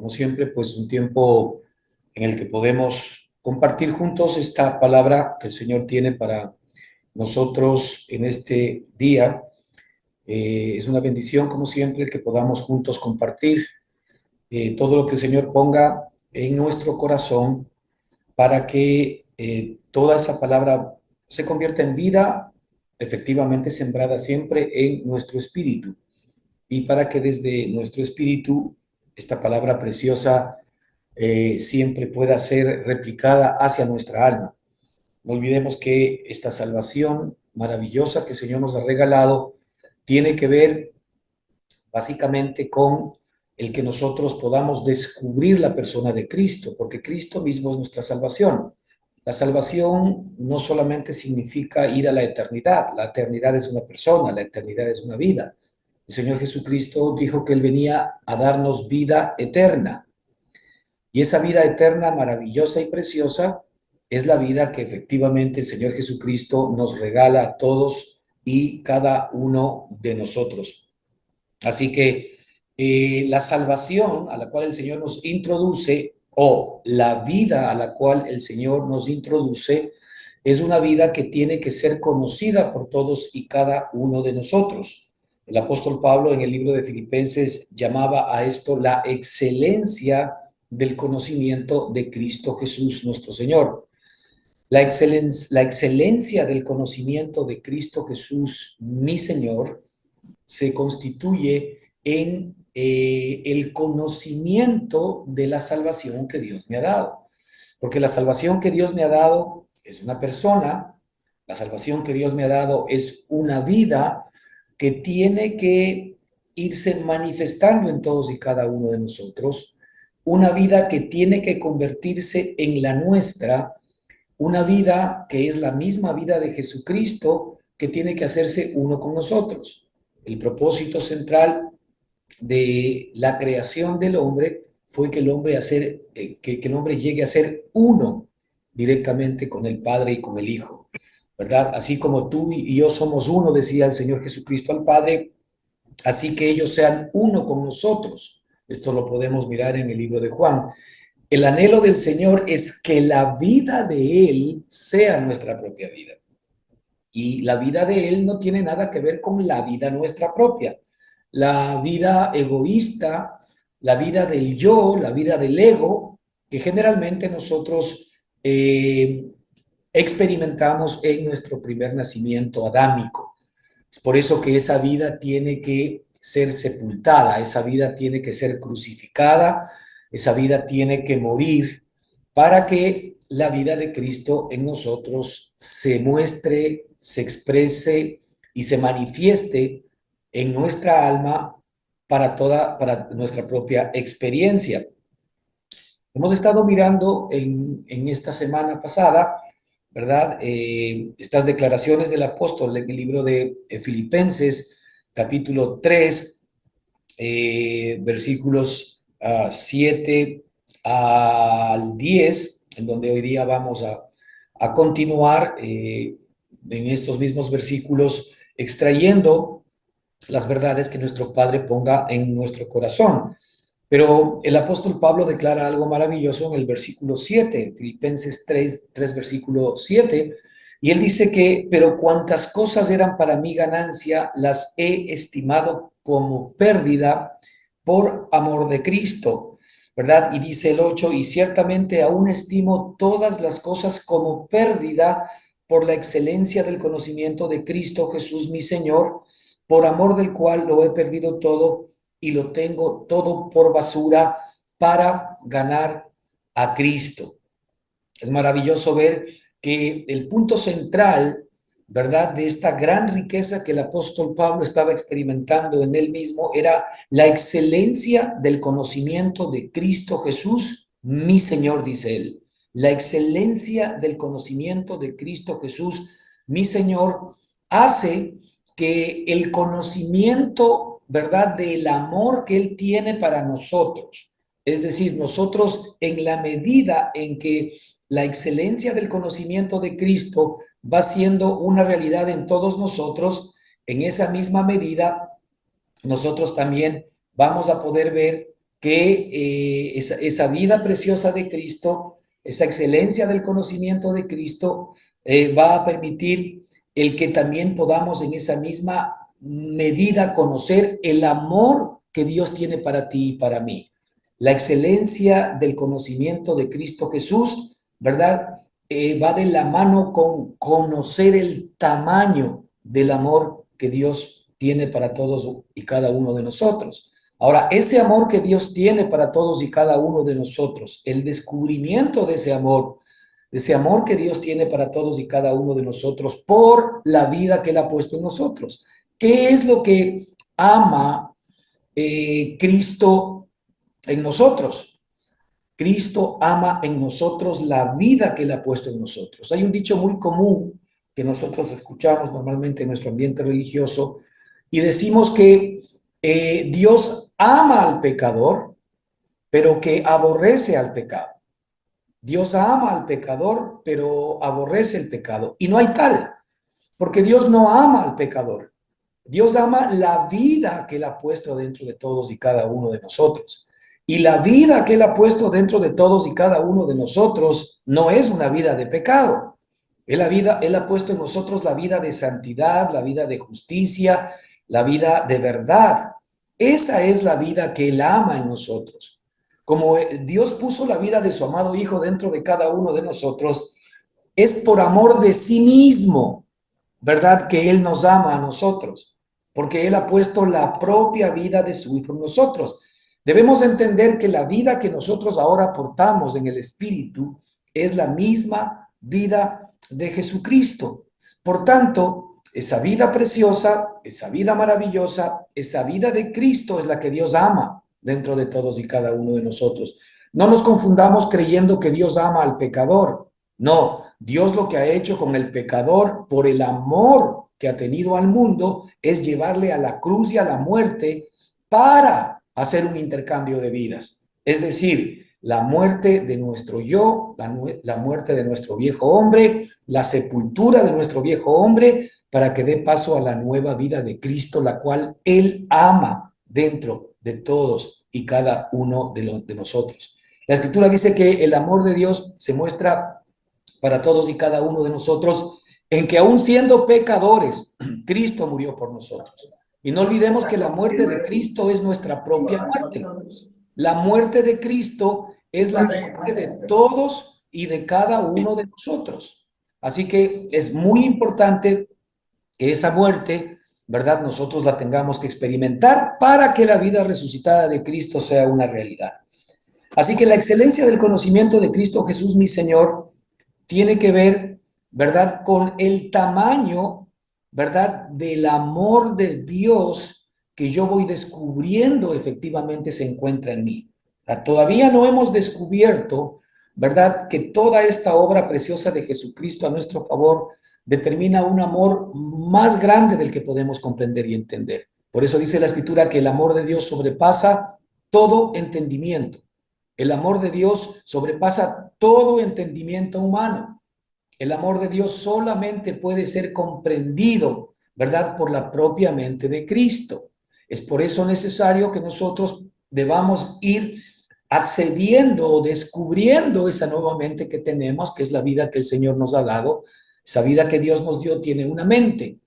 como siempre, pues un tiempo en el que podemos compartir juntos esta palabra que el Señor tiene para nosotros en este día. Es una bendición, como siempre, que podamos juntos compartir todo lo que el Señor ponga en nuestro corazón para que toda esa palabra se convierta en vida, efectivamente sembrada siempre en nuestro espíritu, y para que desde nuestro espíritu esta palabra preciosa siempre pueda ser replicada hacia nuestra alma. No olvidemos que esta salvación maravillosa que el Señor nos ha regalado tiene que ver básicamente con el que nosotros podamos descubrir la persona de Cristo, porque Cristo mismo es nuestra salvación. La salvación no solamente significa ir a la eternidad es una persona, la eternidad es una vida. El Señor Jesucristo dijo que Él venía a darnos vida eterna. Y esa vida eterna, maravillosa y preciosa, es la vida que efectivamente el Señor Jesucristo nos regala a todos y cada uno de nosotros. Así que la salvación a la cual el Señor nos introduce, o la vida a la cual el Señor nos introduce, es una vida que tiene que ser conocida por todos y cada uno de nosotros. El apóstol Pablo en el libro de Filipenses llamaba a esto la excelencia del conocimiento de Cristo Jesús nuestro Señor. La excelencia del conocimiento de Cristo Jesús, mi Señor, se constituye en el conocimiento de la salvación que Dios me ha dado. Porque la salvación que Dios me ha dado es una persona, la salvación que Dios me ha dado es una vida que tiene que irse manifestando en todos y cada uno de nosotros, una vida que tiene que convertirse en la nuestra, una vida que es la misma vida de Jesucristo, que tiene que hacerse uno con nosotros. El propósito central de la creación del hombre fue que el hombre, que el hombre llegue a ser uno directamente con el Padre y con el Hijo, ¿verdad? Así como tú y yo somos uno, decía el Señor Jesucristo al Padre, así que ellos sean uno con nosotros. Esto lo podemos mirar en el libro de Juan. El anhelo del Señor es que la vida de Él sea nuestra propia vida. Y la vida de Él no tiene nada que ver con la vida nuestra propia. La vida egoísta, la vida del yo, la vida del ego, que generalmente nosotros experimentamos en nuestro primer nacimiento adámico. Es por eso que esa vida tiene que ser sepultada, esa vida tiene que ser crucificada, esa vida tiene que morir para que la vida de Cristo en nosotros se muestre, se exprese y se manifieste en nuestra alma para nuestra propia experiencia. Hemos estado mirando en esta semana pasada, ¿verdad? Estas declaraciones del apóstol en el libro de Filipenses, capítulo 3, versículos 7 al 10, en donde hoy día vamos a continuar en estos mismos versículos, extrayendo las verdades que nuestro Padre ponga en nuestro corazón. Pero el apóstol Pablo declara algo maravilloso en el versículo 7, Filipenses 3 versículo 7, y él dice que, pero cuantas cosas eran para mí ganancia, las he estimado como pérdida por amor de Cristo, ¿verdad? Y dice el 8, y ciertamente aún estimo todas las cosas como pérdida por la excelencia del conocimiento de Cristo Jesús mi Señor, por amor del cual lo he perdido todo y lo tengo todo por basura para ganar a Cristo. Es maravilloso ver que el punto central, ¿verdad?, de esta gran riqueza que el apóstol Pablo estaba experimentando en él mismo era la excelencia del conocimiento de Cristo Jesús, mi Señor, dice él. La excelencia del conocimiento de Cristo Jesús, mi Señor, hace que el conocimiento, ¿verdad?, del amor que Él tiene para nosotros, es decir, nosotros en la medida en que la excelencia del conocimiento de Cristo va siendo una realidad en todos nosotros, en esa misma medida nosotros también vamos a poder ver que esa vida preciosa de Cristo, esa excelencia del conocimiento de Cristo, va a permitir el que también podamos en esa misma medida conocer el amor que Dios tiene para ti y para mí. La excelencia del conocimiento de Cristo Jesús, ¿verdad? Va de la mano con conocer el tamaño del amor que Dios tiene para todos y cada uno de nosotros. Ahora, ese amor que Dios tiene para todos y cada uno de nosotros, el descubrimiento de ese amor que Dios tiene para todos y cada uno de nosotros por la vida que Él ha puesto en nosotros. ¿Qué es lo que ama Cristo en nosotros? Cristo ama en nosotros la vida que Él ha puesto en nosotros. Hay un dicho muy común que nosotros escuchamos normalmente en nuestro ambiente religioso y decimos que Dios ama al pecador, pero que aborrece al pecado. Dios ama al pecador, pero aborrece el pecado. Y no hay tal, porque Dios no ama al pecador. Dios ama la vida que Él ha puesto dentro de todos y cada uno de nosotros. Y la vida que Él ha puesto dentro de todos y cada uno de nosotros no es una vida de pecado. Él ha puesto en nosotros la vida de santidad, la vida de justicia, la vida de verdad. Esa es la vida que Él ama en nosotros. Como Dios puso la vida de su amado Hijo dentro de cada uno de nosotros, es por amor de sí mismo, ¿verdad? Que Él nos ama a nosotros, porque Él ha puesto la propia vida de su Hijo en nosotros. Debemos entender que la vida que nosotros ahora portamos en el Espíritu es la misma vida de Jesucristo. Por tanto, esa vida preciosa, esa vida maravillosa, esa vida de Cristo es la que Dios ama dentro de todos y cada uno de nosotros. No nos confundamos creyendo que Dios ama al pecador. No, Dios lo que ha hecho con el pecador por el amor que ha tenido al mundo es llevarle a la cruz y a la muerte para hacer un intercambio de vidas. Es decir, la muerte de nuestro yo, la muerte de nuestro viejo hombre, la sepultura de nuestro viejo hombre, para que dé paso a la nueva vida de Cristo, la cual Él ama dentro de todos y cada uno de nosotros. La Escritura dice que el amor de Dios se muestra para todos y cada uno de nosotros en que aún siendo pecadores, Cristo murió por nosotros. Y no olvidemos que la muerte de Cristo es nuestra propia muerte. La muerte de Cristo es la muerte de todos y de cada uno de nosotros. Así que es muy importante que esa muerte, ¿verdad? Nosotros la tengamos que experimentar para que la vida resucitada de Cristo sea una realidad. Así que la excelencia del conocimiento de Cristo Jesús, mi Señor, tiene que ver, ¿verdad?, con el tamaño, ¿verdad?, del amor de Dios que yo voy descubriendo efectivamente se encuentra en mí. Todavía no hemos descubierto, ¿verdad?, que toda esta obra preciosa de Jesucristo a nuestro favor determina un amor más grande del que podemos comprender y entender. Por eso dice la Escritura que el amor de Dios sobrepasa todo entendimiento. El amor de Dios sobrepasa todo entendimiento humano. El amor de Dios solamente puede ser comprendido, ¿verdad?, por la propia mente de Cristo. Es por eso necesario que nosotros debamos ir accediendo o descubriendo esa nueva mente que tenemos, que es la vida que el Señor nos ha dado. Esa vida que Dios nos dio tiene una mente,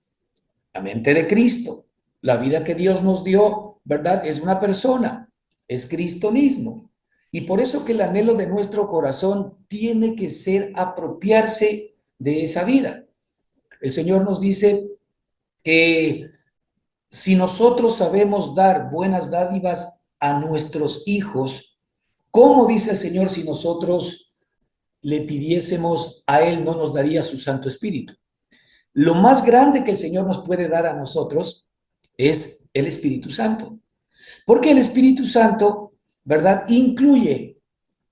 la mente de Cristo. La vida que Dios nos dio, ¿verdad?, es una persona, es Cristo mismo. Y por eso que el anhelo de nuestro corazón tiene que ser apropiarse de esa vida. El Señor nos dice que si nosotros sabemos dar buenas dádivas a nuestros hijos, ¿cómo dice el Señor si nosotros le pidiésemos a Él no nos daría su Santo Espíritu? Lo más grande que el Señor nos puede dar a nosotros es el Espíritu Santo. Porque el Espíritu Santo, ¿verdad?, incluye,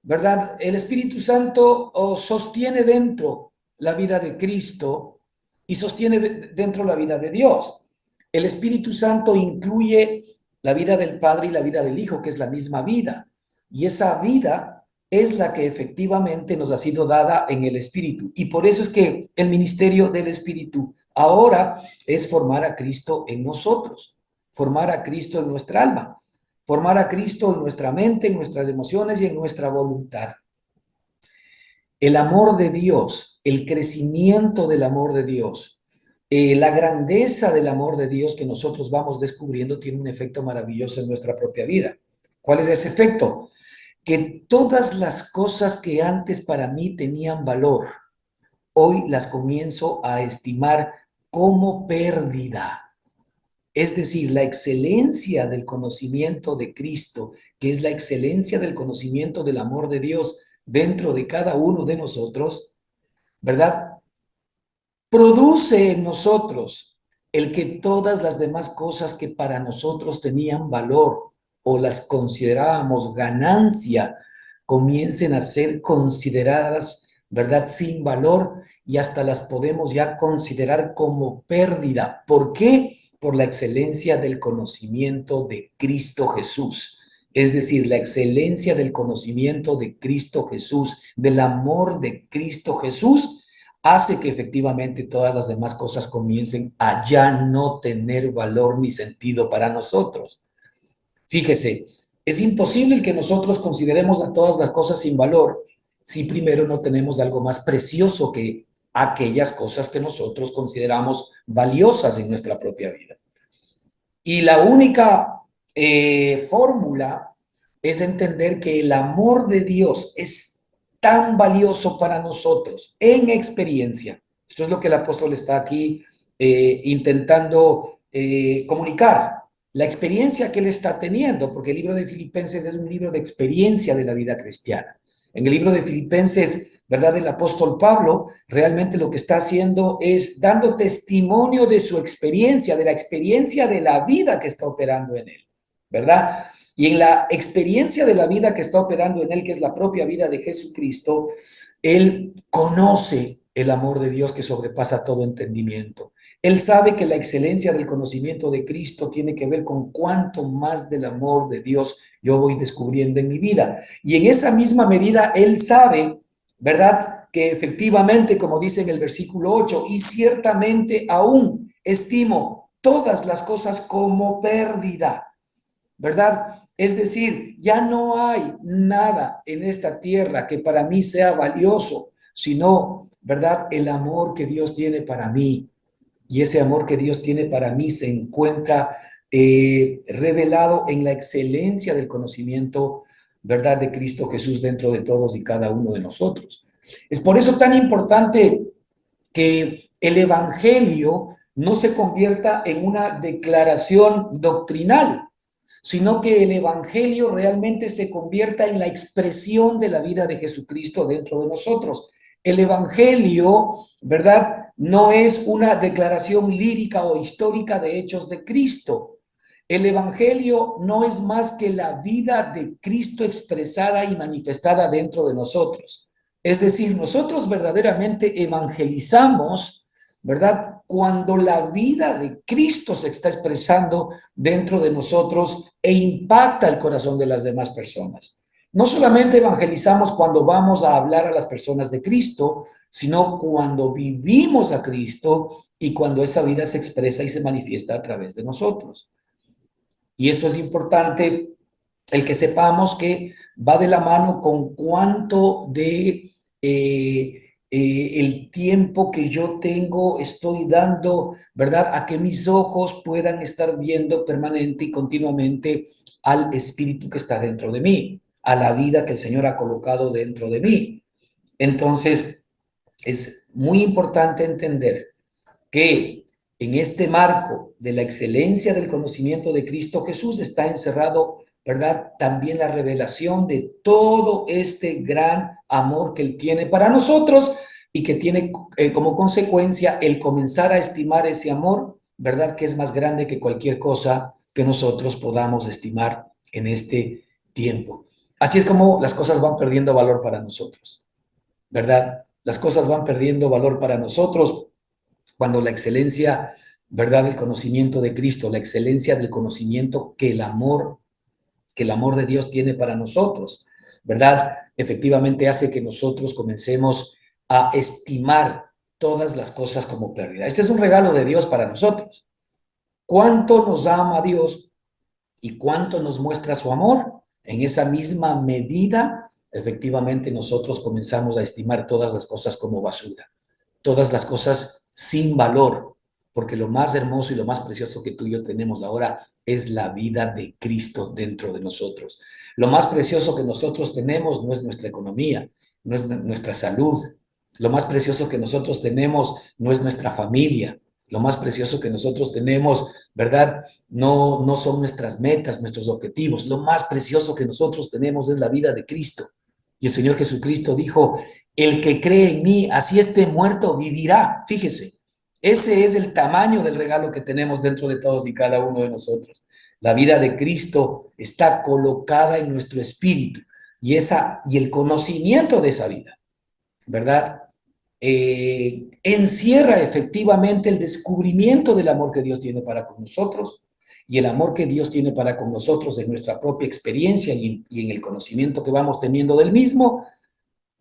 ¿verdad? El Espíritu Santo sostiene dentro la vida de Cristo y sostiene dentro la vida de Dios. El Espíritu Santo incluye la vida del Padre y la vida del Hijo, que es la misma vida. Y esa vida es la que efectivamente nos ha sido dada en el Espíritu. Y por eso es que el ministerio del Espíritu ahora es formar a Cristo en nosotros, formar a Cristo en nuestra alma. formar a Cristo en nuestra mente, en nuestras emociones y en nuestra voluntad. El amor de Dios, el crecimiento del amor de Dios, la grandeza del amor de Dios que nosotros vamos descubriendo tiene un efecto maravilloso en nuestra propia vida. ¿Cuál es ese efecto? Que todas las cosas que antes para mí tenían valor, hoy las comienzo a estimar como pérdida. Es decir, la excelencia del conocimiento de Cristo, que es la excelencia del conocimiento del amor de Dios dentro de cada uno de nosotros, ¿verdad? Produce en nosotros el que todas las demás cosas que para nosotros tenían valor o las considerábamos ganancia, comiencen a ser consideradas, ¿verdad?, sin valor, y hasta las podemos ya considerar como pérdida. ¿Por qué? Por la excelencia del conocimiento de Cristo Jesús. Es decir, la excelencia del conocimiento de Cristo Jesús, del amor de Cristo Jesús, hace que efectivamente todas las demás cosas comiencen a ya no tener valor ni sentido para nosotros. Fíjese, es imposible el que nosotros consideremos a todas las cosas sin valor si primero no tenemos algo más precioso que aquellas cosas que nosotros consideramos valiosas en nuestra propia vida. Y la única fórmula es entender que el amor de Dios es tan valioso para nosotros en experiencia. Esto es lo que el apóstol está aquí intentando comunicar. La experiencia que él está teniendo, porque el libro de Filipenses es un libro de experiencia de la vida cristiana. En el libro de Filipenses, ¿verdad?, el apóstol Pablo realmente lo que está haciendo es dando testimonio de su experiencia, de la experiencia de la vida que está operando en él, ¿verdad? Y en la experiencia de la vida que está operando en él, que es la propia vida de Jesucristo, él conoce el amor de Dios que sobrepasa todo entendimiento. Él sabe que la excelencia del conocimiento de Cristo tiene que ver con cuánto más del amor de Dios yo voy descubriendo en mi vida. Y en esa misma medida, él sabe, ¿verdad?, que efectivamente, como dice en el versículo 8, y ciertamente aún estimo todas las cosas como pérdida, ¿verdad? Es decir, ya no hay nada en esta tierra que para mí sea valioso, sino, ¿verdad?, el amor que Dios tiene para mí. Y ese amor que Dios tiene para mí se encuentra revelado en la excelencia del conocimiento, ¿verdad?, de Cristo Jesús dentro de todos y cada uno de nosotros. Es por eso tan importante que el evangelio no se convierta en una declaración doctrinal, sino que el evangelio realmente se convierta en la expresión de la vida de Jesucristo dentro de nosotros. El evangelio, ¿verdad?, no es una declaración lírica o histórica de hechos de Cristo. El evangelio no es más que la vida de Cristo expresada y manifestada dentro de nosotros. Es decir, nosotros verdaderamente evangelizamos, ¿verdad?, cuando la vida de Cristo se está expresando dentro de nosotros e impacta el corazón de las demás personas. No solamente evangelizamos cuando vamos a hablar a las personas de Cristo, sino cuando vivimos a Cristo y cuando esa vida se expresa y se manifiesta a través de nosotros. Y esto es importante, el que sepamos que va de la mano con cuánto de el tiempo que yo tengo estoy dando, ¿verdad?, a que mis ojos puedan estar viendo permanente y continuamente al Espíritu que está dentro de mí, a la vida que el Señor ha colocado dentro de mí. Entonces, es muy importante entender que en este marco de la excelencia del conocimiento de Cristo Jesús está encerrado, ¿verdad?, también la revelación de todo este gran amor que Él tiene para nosotros y que tiene como consecuencia el comenzar a estimar ese amor, ¿verdad?, que es más grande que cualquier cosa que nosotros podamos estimar en este tiempo. Así es como las cosas van perdiendo valor para nosotros, ¿verdad? Las cosas van perdiendo valor para nosotros cuando la excelencia, ¿verdad?, del conocimiento de Cristo, la excelencia del conocimiento que el amor de Dios tiene para nosotros, ¿verdad?, efectivamente hace que nosotros comencemos a estimar todas las cosas como pérdida. Este es un regalo de Dios para nosotros. ¿Cuánto nos ama Dios ¿Y cuánto nos muestra su amor? En esa misma medida, efectivamente, nosotros comenzamos a estimar todas las cosas como basura, todas las cosas sin valor, porque lo más hermoso y lo más precioso que tú y yo tenemos ahora es la vida de Cristo dentro de nosotros. Lo más precioso que nosotros tenemos no es nuestra economía, no es nuestra salud. Lo más precioso que nosotros tenemos no es nuestra familia. Lo más precioso que nosotros tenemos, ¿verdad? No son nuestras metas, nuestros objetivos. Lo más precioso que nosotros tenemos es la vida de Cristo. Y el Señor Jesucristo dijo, el que cree en mí, así esté muerto, vivirá. Fíjese, ese es el tamaño del regalo que tenemos dentro de todos y cada uno de nosotros. La vida de Cristo está colocada en nuestro espíritu y el conocimiento de esa vida, ¿verdad? Encierra efectivamente el descubrimiento del amor que Dios tiene para con nosotros y el amor que Dios tiene para con nosotros en nuestra propia experiencia y en el conocimiento que vamos teniendo del mismo,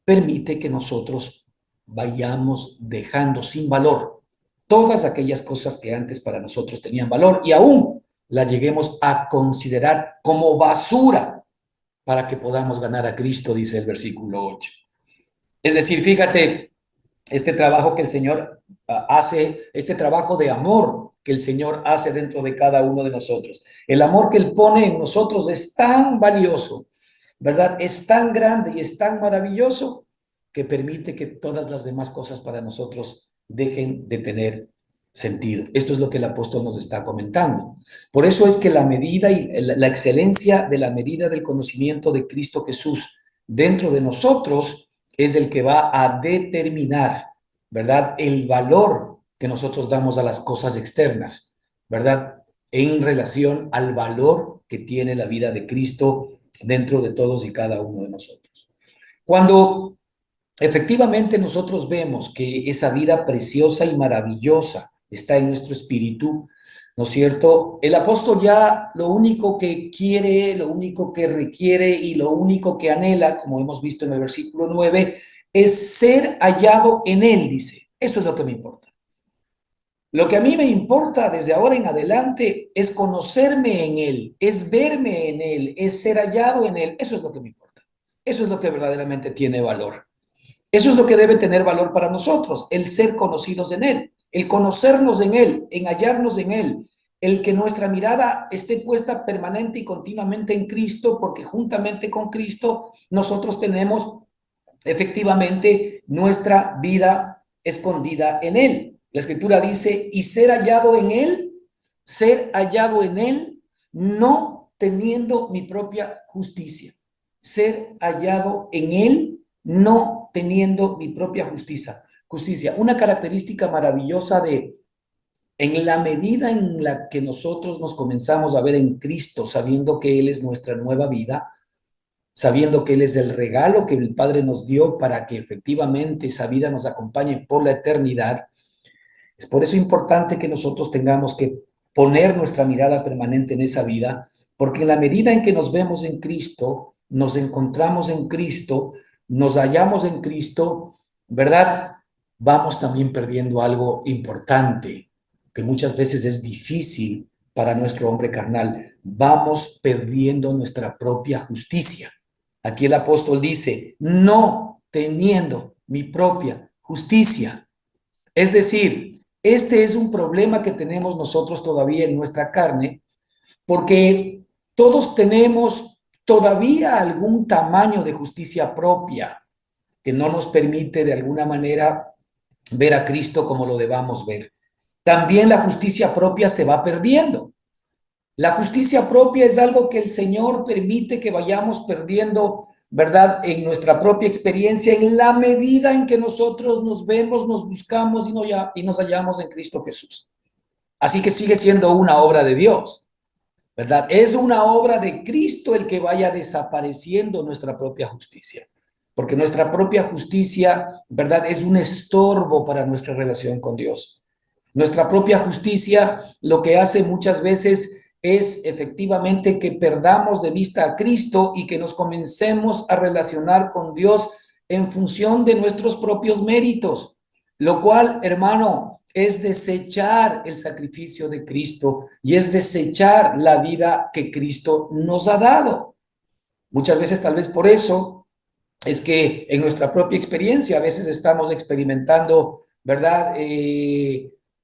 permite que nosotros vayamos dejando sin valor todas aquellas cosas que antes para nosotros tenían valor y aún las lleguemos a considerar como basura para que podamos ganar a Cristo, dice el versículo 8. Es decir, fíjate, este trabajo que el Señor hace, este trabajo de amor que el Señor hace dentro de cada uno de nosotros. El amor que Él pone en nosotros es tan valioso, ¿verdad? Es tan grande y es tan maravilloso que permite que todas las demás cosas para nosotros dejen de tener sentido. Esto es lo que el apóstol nos está comentando. Por eso es que la medida y la excelencia de la medida del conocimiento de Cristo Jesús dentro de nosotros es el que va a determinar, ¿verdad? El valor que nosotros damos a las cosas externas, ¿verdad? En relación al valor que tiene la vida de Cristo dentro de todos y cada uno de nosotros. Cuando efectivamente nosotros vemos que esa vida preciosa y maravillosa está en nuestro espíritu, ¿no es cierto? El apóstol ya lo único que quiere, lo único que requiere y lo único que anhela, como hemos visto en el versículo 9, es ser hallado en él, dice. Eso es lo que me importa. Lo que a mí me importa desde ahora en adelante es conocerme en él, es verme en él, es ser hallado en él. Eso es lo que me importa. Eso es lo que verdaderamente tiene valor. Eso es lo que debe tener valor para nosotros, el ser conocidos en Él, el conocernos en Él, en hallarnos en Él, el que nuestra mirada esté puesta permanente y continuamente en Cristo, porque juntamente con Cristo nosotros tenemos efectivamente nuestra vida escondida en Él. La Escritura dice, y ser hallado en Él, no teniendo mi propia justicia. Ser hallado en Él, no teniendo mi propia justicia. Una característica maravillosa en la medida en la que nosotros nos comenzamos a ver en Cristo, sabiendo que Él es nuestra nueva vida, sabiendo que Él es el regalo que el Padre nos dio para que efectivamente esa vida nos acompañe por la eternidad. Es por eso importante que nosotros tengamos que poner nuestra mirada permanente en esa vida, porque en la medida en que nos vemos en Cristo, nos encontramos en Cristo, nos hallamos en Cristo, ¿verdad? Vamos también perdiendo algo importante, que muchas veces es difícil para nuestro hombre carnal. Vamos perdiendo nuestra propia justicia. Aquí el apóstol dice, no teniendo mi propia justicia. Es decir, este es un problema que tenemos nosotros todavía en nuestra carne, porque todos tenemos todavía algún tamaño de justicia propia que no nos permite de alguna manera ver a Cristo como lo debamos ver. También la justicia propia se va perdiendo. La justicia propia es algo que el Señor permite que vayamos perdiendo, ¿verdad? En nuestra propia experiencia, en la medida en que nosotros nos vemos, nos buscamos y nos hallamos en Cristo Jesús. Así que sigue siendo una obra de Dios, ¿verdad? Es una obra de Cristo el que vaya desapareciendo nuestra propia justicia, porque nuestra propia justicia, ¿verdad? Es un estorbo para nuestra relación con Dios. Nuestra propia justicia lo que hace muchas veces es efectivamente que perdamos de vista a Cristo y que nos comencemos a relacionar con Dios en función de nuestros propios méritos, lo cual, hermano, es desechar el sacrificio de Cristo y es desechar la vida que Cristo nos ha dado. Muchas veces, tal vez por eso, es que en nuestra propia experiencia a veces estamos experimentando, ¿verdad?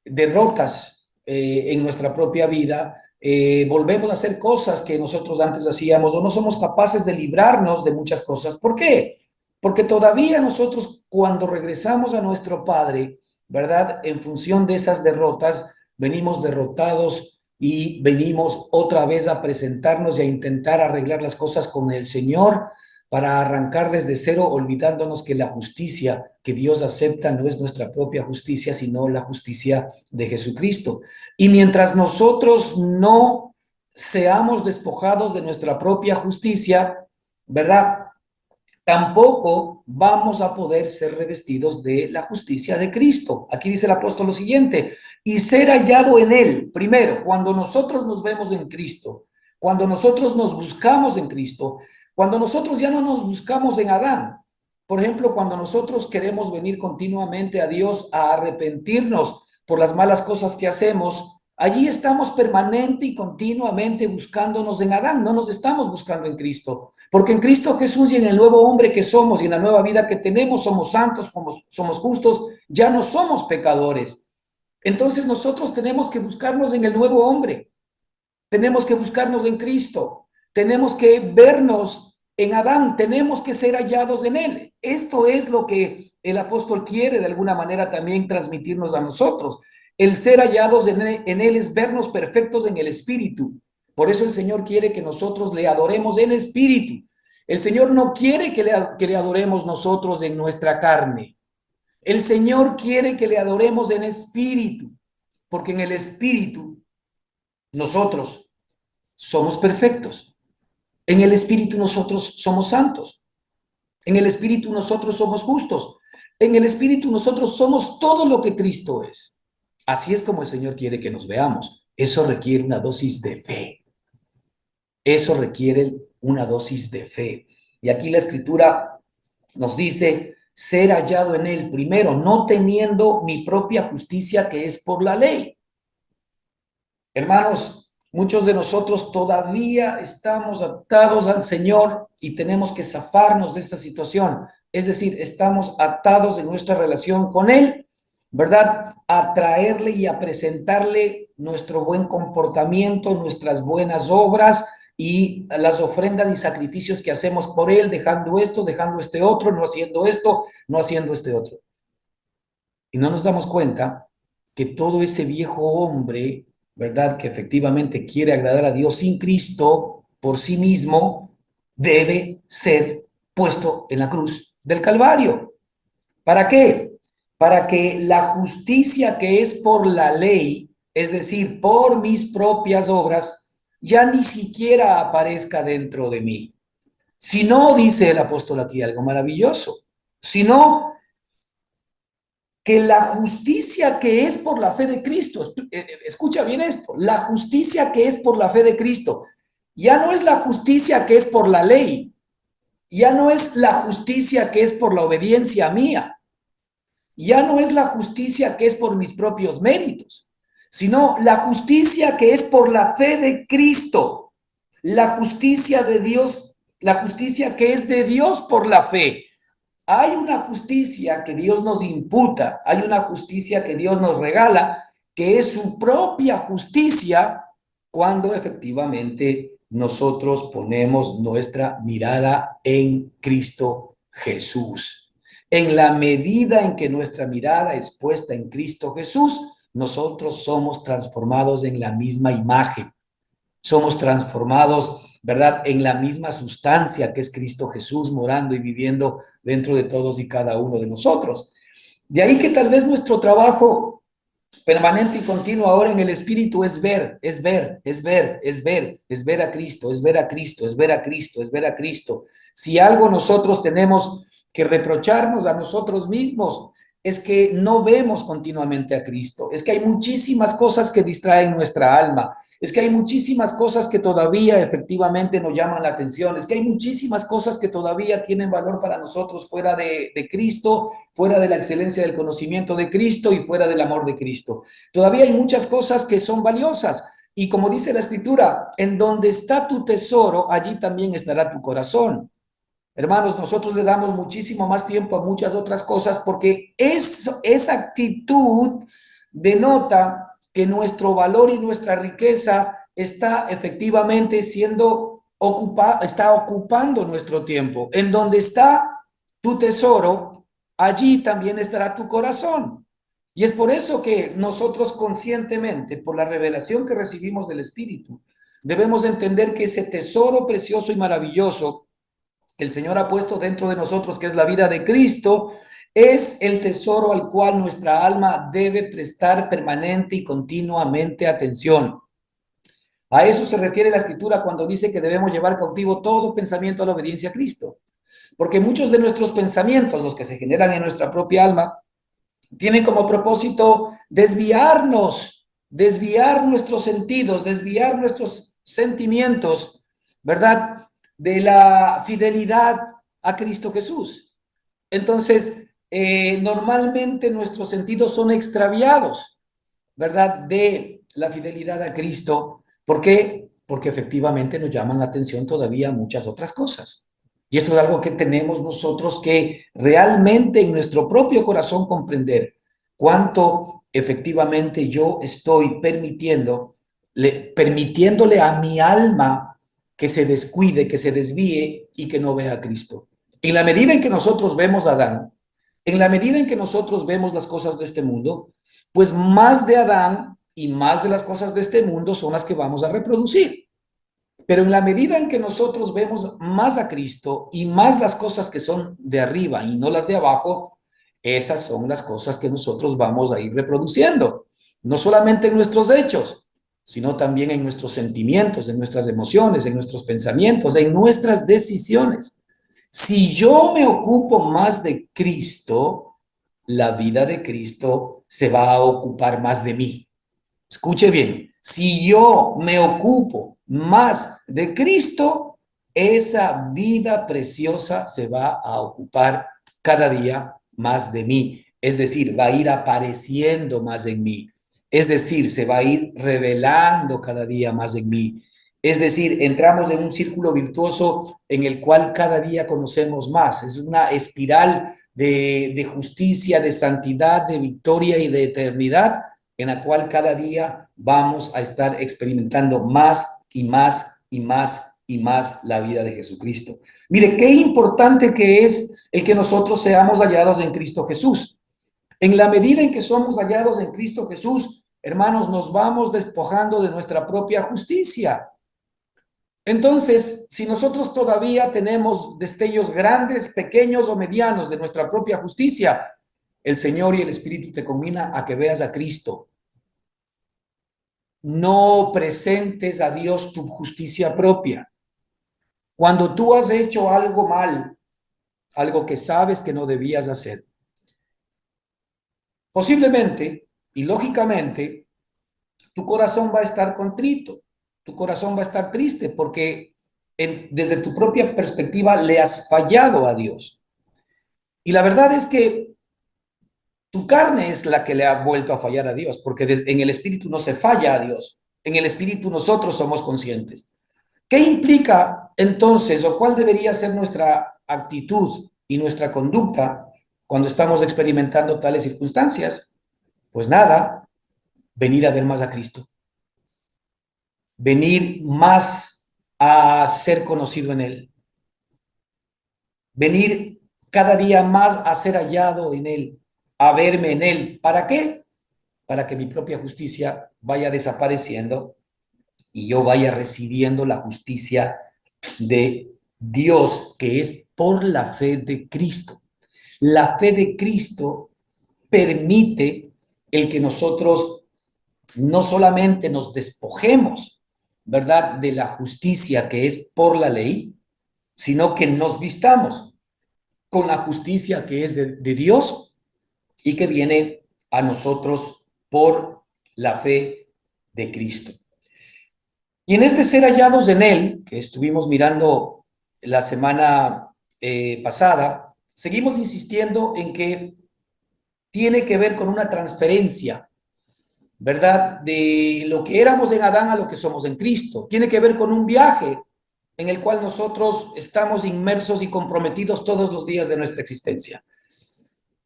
Derrotas en nuestra propia vida. Volvemos a hacer cosas que nosotros antes hacíamos o no somos capaces de librarnos de muchas cosas. ¿Por qué? Porque todavía nosotros cuando regresamos a nuestro Padre, ¿verdad? En función de esas derrotas, venimos derrotados y venimos otra vez a presentarnos y a intentar arreglar las cosas con el Señor para arrancar desde cero, olvidándonos que la justicia que Dios acepta no es nuestra propia justicia, sino la justicia de Jesucristo. Y mientras nosotros no seamos despojados de nuestra propia justicia, ¿verdad? Tampoco vamos a poder ser revestidos de la justicia de Cristo. Aquí dice el apóstol lo siguiente: y ser hallado en Él. Primero, cuando nosotros nos vemos en Cristo, cuando nosotros nos buscamos en Cristo, cuando nosotros ya no nos buscamos en Adán. Por ejemplo, cuando nosotros queremos venir continuamente a Dios a arrepentirnos por las malas cosas que hacemos, allí estamos permanente y continuamente buscándonos en Adán, no nos estamos buscando en Cristo. Porque en Cristo Jesús y en el nuevo hombre que somos y en la nueva vida que tenemos, somos santos, somos justos, ya no somos pecadores. Entonces nosotros tenemos que buscarnos en el nuevo hombre, tenemos que buscarnos en Cristo, tenemos que vernos en Adán, tenemos que ser hallados en Él. Esto es lo que el apóstol quiere de alguna manera también transmitirnos a nosotros. El ser hallados en Él es vernos perfectos en el Espíritu. Por eso el Señor quiere que nosotros le adoremos en espíritu. El Señor no quiere que le adoremos nosotros en nuestra carne. El Señor quiere que le adoremos en espíritu, porque en el espíritu nosotros somos perfectos. En el espíritu nosotros somos santos. En el espíritu nosotros somos justos. En el espíritu nosotros somos todo lo que Cristo es. Así es como el Señor quiere que nos veamos. Eso requiere una dosis de fe. Eso requiere una dosis de fe. Y aquí la Escritura nos dice: ser hallado en Él, primero, no teniendo mi propia justicia que es por la ley. Hermanos, muchos de nosotros todavía estamos atados al Señor y tenemos que zafarnos de esta situación. Es decir, estamos atados en nuestra relación con Él, ¿verdad? A traerle y a presentarle nuestro buen comportamiento, nuestras buenas obras y las ofrendas y sacrificios que hacemos por Él, dejando esto, dejando este otro, no haciendo esto, no haciendo este otro. Y no nos damos cuenta que todo ese viejo hombre, ¿verdad?, que efectivamente quiere agradar a Dios sin Cristo por sí mismo, debe ser puesto en la cruz del Calvario. ¿Para qué? Para que la justicia que es por la ley, es decir, por mis propias obras, ya ni siquiera aparezca dentro de mí. Si no, dice el apóstol aquí algo maravilloso, sino que la justicia que es por la fe de Cristo, escucha bien esto, la justicia que es por la fe de Cristo, ya no es la justicia que es por la ley, ya no es la justicia que es por la obediencia mía, ya no es la justicia que es por mis propios méritos, sino la justicia que es por la fe de Cristo, la justicia de Dios, la justicia que es de Dios por la fe. Hay una justicia que Dios nos imputa, hay una justicia que Dios nos regala, que es su propia justicia cuando efectivamente nosotros ponemos nuestra mirada en Cristo Jesús. En la medida en que nuestra mirada es puesta en Cristo Jesús, nosotros somos transformados en la misma imagen. Somos transformados, ¿verdad?, en la misma sustancia que es Cristo Jesús morando y viviendo dentro de todos y cada uno de nosotros. De ahí que tal vez nuestro trabajo permanente y continuo ahora en el Espíritu es ver, es ver, es ver, es ver, es ver a Cristo, es ver a Cristo, es ver a Cristo, es ver a Cristo. Si algo nosotros tenemos que reprocharnos a nosotros mismos, es que no vemos continuamente a Cristo, es que hay muchísimas cosas que distraen nuestra alma, es que hay muchísimas cosas que todavía efectivamente nos llaman la atención, es que hay muchísimas cosas que todavía tienen valor para nosotros fuera de Cristo, fuera de la excelencia del conocimiento de Cristo y fuera del amor de Cristo. Todavía hay muchas cosas que son valiosas. Y como dice la Escritura, en donde está tu tesoro, allí también estará tu corazón. Hermanos, nosotros le damos muchísimo más tiempo a muchas otras cosas porque esa actitud denota que nuestro valor y nuestra riqueza está efectivamente está ocupando nuestro tiempo. En donde está tu tesoro, allí también estará tu corazón. Y es por eso que nosotros conscientemente, por la revelación que recibimos del Espíritu, debemos entender que ese tesoro precioso y maravilloso que el Señor ha puesto dentro de nosotros, que es la vida de Cristo, es el tesoro al cual nuestra alma debe prestar permanente y continuamente atención. A eso se refiere la Escritura cuando dice que debemos llevar cautivo todo pensamiento a la obediencia a Cristo. Porque muchos de nuestros pensamientos, los que se generan en nuestra propia alma, tienen como propósito desviar nuestros sentidos, desviar nuestros sentimientos, ¿verdad? De la fidelidad a Cristo Jesús. Entonces, normalmente nuestros sentidos son extraviados, ¿verdad? De la fidelidad a Cristo. ¿Por qué? Porque efectivamente nos llaman la atención todavía muchas otras cosas. Y esto es algo que tenemos nosotros que realmente en nuestro propio corazón comprender cuánto efectivamente yo estoy permitiéndole a mi alma que se descuide, que se desvíe y que no vea a Cristo. En la medida en que nosotros vemos a Adán, en la medida en que nosotros vemos las cosas de este mundo, pues más de Adán y más de las cosas de este mundo son las que vamos a reproducir. Pero en la medida en que nosotros vemos más a Cristo y más las cosas que son de arriba y no las de abajo, esas son las cosas que nosotros vamos a ir reproduciendo. No solamente en nuestros hechos, sino también en nuestros sentimientos, en nuestras emociones, en nuestros pensamientos, en nuestras decisiones. Si yo me ocupo más de Cristo, la vida de Cristo se va a ocupar más de mí. Escuche bien, si yo me ocupo más de Cristo, esa vida preciosa se va a ocupar cada día más de mí. Es decir, va a ir apareciendo más en mí. Es decir, se va a ir revelando cada día más en mí. Es decir, entramos en un círculo virtuoso en el cual cada día conocemos más. Es una espiral de justicia, de santidad, de victoria y de eternidad en la cual cada día vamos a estar experimentando más y más y más y más la vida de Jesucristo. Mire, qué importante que es el que nosotros seamos hallados en Cristo Jesús. En la medida en que somos hallados en Cristo Jesús, hermanos, nos vamos despojando de nuestra propia justicia. Entonces, si nosotros todavía tenemos destellos grandes, pequeños o medianos de nuestra propia justicia, el Señor y el Espíritu te combina a que veas a Cristo. No presentes a Dios tu justicia propia. Cuando tú has hecho algo mal, algo que sabes que no debías hacer, posiblemente y lógicamente, tu corazón va a estar contrito, tu corazón va a estar triste porque desde tu propia perspectiva le has fallado a Dios. Y la verdad es que tu carne es la que le ha vuelto a fallar a Dios, porque en el espíritu no se falla a Dios. En el espíritu nosotros somos conscientes. ¿Qué implica entonces o cuál debería ser nuestra actitud y nuestra conducta cuando estamos experimentando tales circunstancias? Pues nada, venir a ver más a Cristo, venir más a ser conocido en Él, venir cada día más a ser hallado en Él, a verme en Él. ¿Para qué? Para que mi propia justicia vaya desapareciendo y yo vaya recibiendo la justicia de Dios, que es por la fe de Cristo. La fe de Cristo permite el que nosotros no solamente nos despojemos, ¿verdad?, de la justicia que es por la ley, sino que nos vistamos con la justicia que es de Dios y que viene a nosotros por la fe de Cristo. Y en este ser hallados en él, que estuvimos mirando la semana pasada, seguimos insistiendo en que tiene que ver con una transferencia, ¿verdad? De lo que éramos en Adán a lo que somos en Cristo. Tiene que ver con un viaje en el cual nosotros estamos inmersos y comprometidos todos los días de nuestra existencia.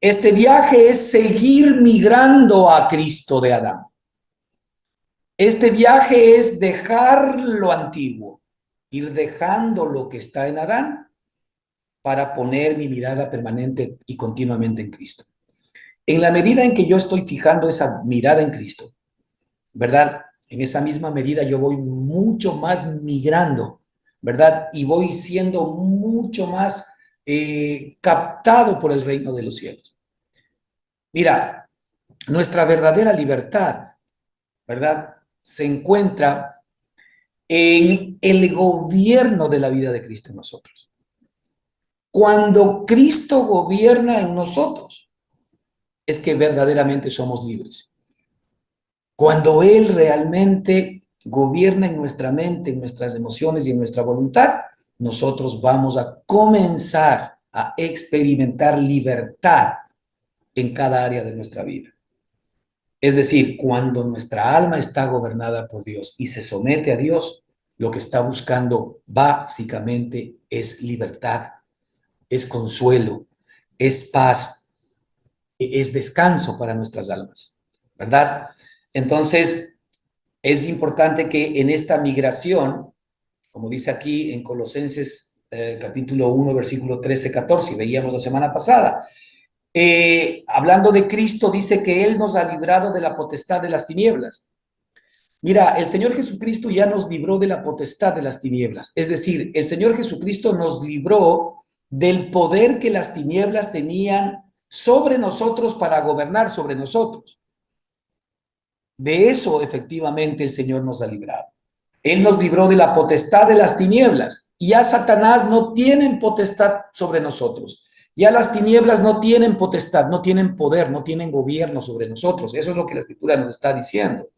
Este viaje es seguir migrando a Cristo de Adán. Este viaje es dejar lo antiguo, ir dejando lo que está en Adán para poner mi mirada permanente y continuamente en Cristo. En la medida en que yo estoy fijando esa mirada en Cristo, ¿verdad? En esa misma medida yo voy mucho más migrando, ¿verdad? Y voy siendo mucho más captado por el reino de los cielos. Mira, nuestra verdadera libertad, ¿verdad? Se encuentra en el gobierno de la vida de Cristo en nosotros. Cuando Cristo gobierna en nosotros, es que verdaderamente somos libres. Cuando Él realmente gobierna en nuestra mente, en nuestras emociones y en nuestra voluntad, nosotros vamos a comenzar a experimentar libertad en cada área de nuestra vida. Es decir, cuando nuestra alma está gobernada por Dios y se somete a Dios, lo que está buscando básicamente es libertad, es consuelo, es paz, es descanso para nuestras almas, ¿verdad? Entonces, es importante que en esta migración, como dice aquí en Colosenses capítulo 1, versículo 13-14, y veíamos la semana pasada, hablando de Cristo, dice que Él nos ha librado de la potestad de las tinieblas. Mira, el Señor Jesucristo ya nos libró de la potestad de las tinieblas. Es decir, el Señor Jesucristo nos libró del poder que las tinieblas tenían sobre nosotros para gobernar sobre nosotros. De eso efectivamente el Señor nos ha librado. Él nos libró de la potestad de las tinieblas. Y ya Satanás no tiene potestad sobre nosotros. Ya las tinieblas no tienen potestad, no tienen poder, no tienen gobierno sobre nosotros. Eso es lo que la Escritura nos está diciendo.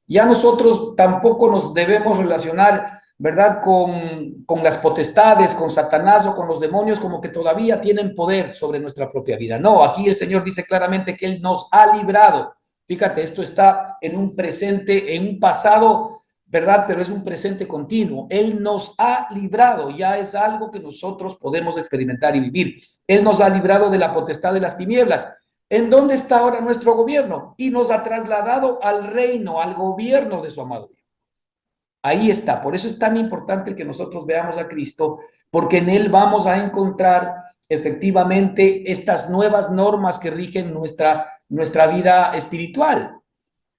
Ya nosotros tampoco nos debemos relacionar, ¿verdad?, con las potestades, con Satanás o con los demonios, como que todavía tienen poder sobre nuestra propia vida. No, aquí el Señor dice claramente que Él nos ha librado. Fíjate, esto está en un presente, en un pasado, ¿verdad? Pero es un presente continuo. Él nos ha librado, ya es algo que nosotros podemos experimentar y vivir. Él nos ha librado de la potestad de las tinieblas. ¿En dónde está ahora nuestro gobierno? Y nos ha trasladado al reino, al gobierno de su amado Hijo. Ahí está. Por eso es tan importante que nosotros veamos a Cristo, porque en Él vamos a encontrar efectivamente estas nuevas normas que rigen nuestra vida espiritual.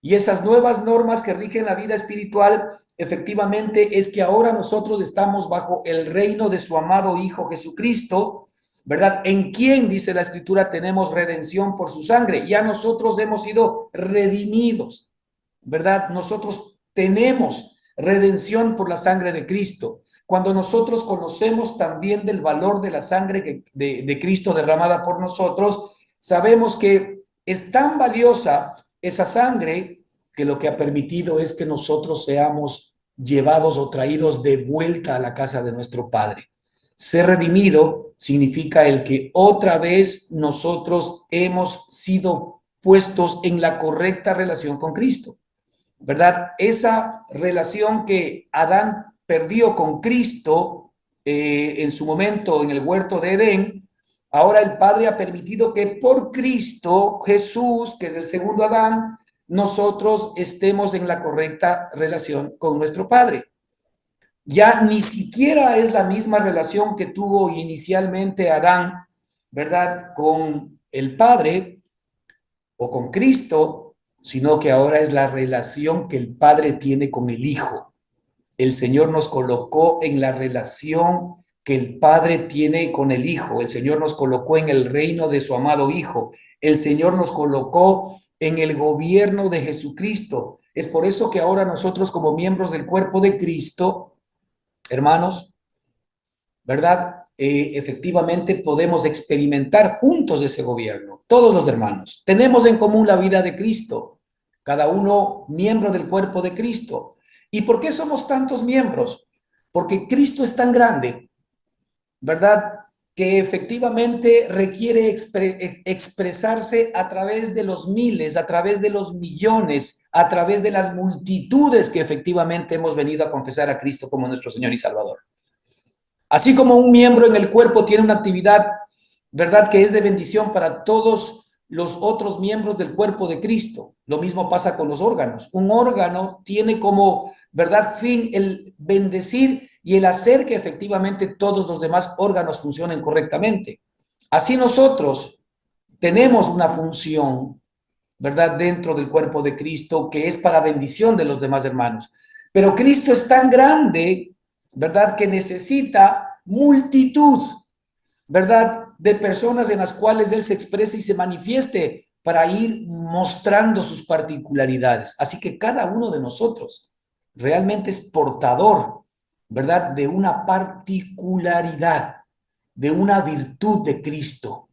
Y esas nuevas normas que rigen la vida espiritual, efectivamente, es que ahora nosotros estamos bajo el reino de su amado Hijo Jesucristo, ¿verdad? En quien, dice la Escritura, tenemos redención por su sangre. Ya nosotros hemos sido redimidos, ¿verdad? Nosotros tenemos redención por la sangre de Cristo. Cuando nosotros conocemos también del valor de la sangre de Cristo derramada por nosotros, sabemos que es tan valiosa esa sangre que lo que ha permitido es que nosotros seamos llevados o traídos de vuelta a la casa de nuestro Padre. Ser redimido significa el que otra vez nosotros hemos sido puestos en la correcta relación con Cristo, ¿verdad? Esa relación que Adán perdió con Cristo en su momento en el huerto de Edén, ahora el Padre ha permitido que por Cristo Jesús, que es el segundo Adán, nosotros estemos en la correcta relación con nuestro Padre. Ya ni siquiera es la misma relación que tuvo inicialmente Adán, ¿verdad?, con el Padre o con Cristo, sino que ahora es la relación que el Padre tiene con el Hijo. El Señor nos colocó en la relación que el Padre tiene con el Hijo. El Señor nos colocó en el reino de su amado Hijo. El Señor nos colocó en el gobierno de Jesucristo. Es por eso que ahora nosotros, como miembros del cuerpo de Cristo, hermanos, ¿verdad? Efectivamente podemos experimentar juntos ese gobierno, todos los hermanos. Tenemos en común la vida de Cristo, cada uno miembro del cuerpo de Cristo. ¿Y por qué somos tantos miembros? Porque Cristo es tan grande, ¿verdad? Que efectivamente requiere expresarse a través de los miles, a través de los millones, a través de las multitudes que efectivamente hemos venido a confesar a Cristo como nuestro Señor y Salvador. Así como un miembro en el cuerpo tiene una actividad, ¿verdad?, que es de bendición para todos los otros miembros del cuerpo de Cristo. Lo mismo pasa con los órganos. Un órgano tiene como, ¿verdad?, fin el bendecir y el hacer que efectivamente todos los demás órganos funcionen correctamente. Así nosotros tenemos una función, ¿verdad?, dentro del cuerpo de Cristo que es para bendición de los demás hermanos. Pero Cristo es tan grande, ¿verdad?, que necesita multitud, ¿verdad?, de personas en las cuales Él se exprese y se manifieste para ir mostrando sus particularidades. Así que cada uno de nosotros realmente es portador, ¿verdad?, de una particularidad, de una virtud de Cristo.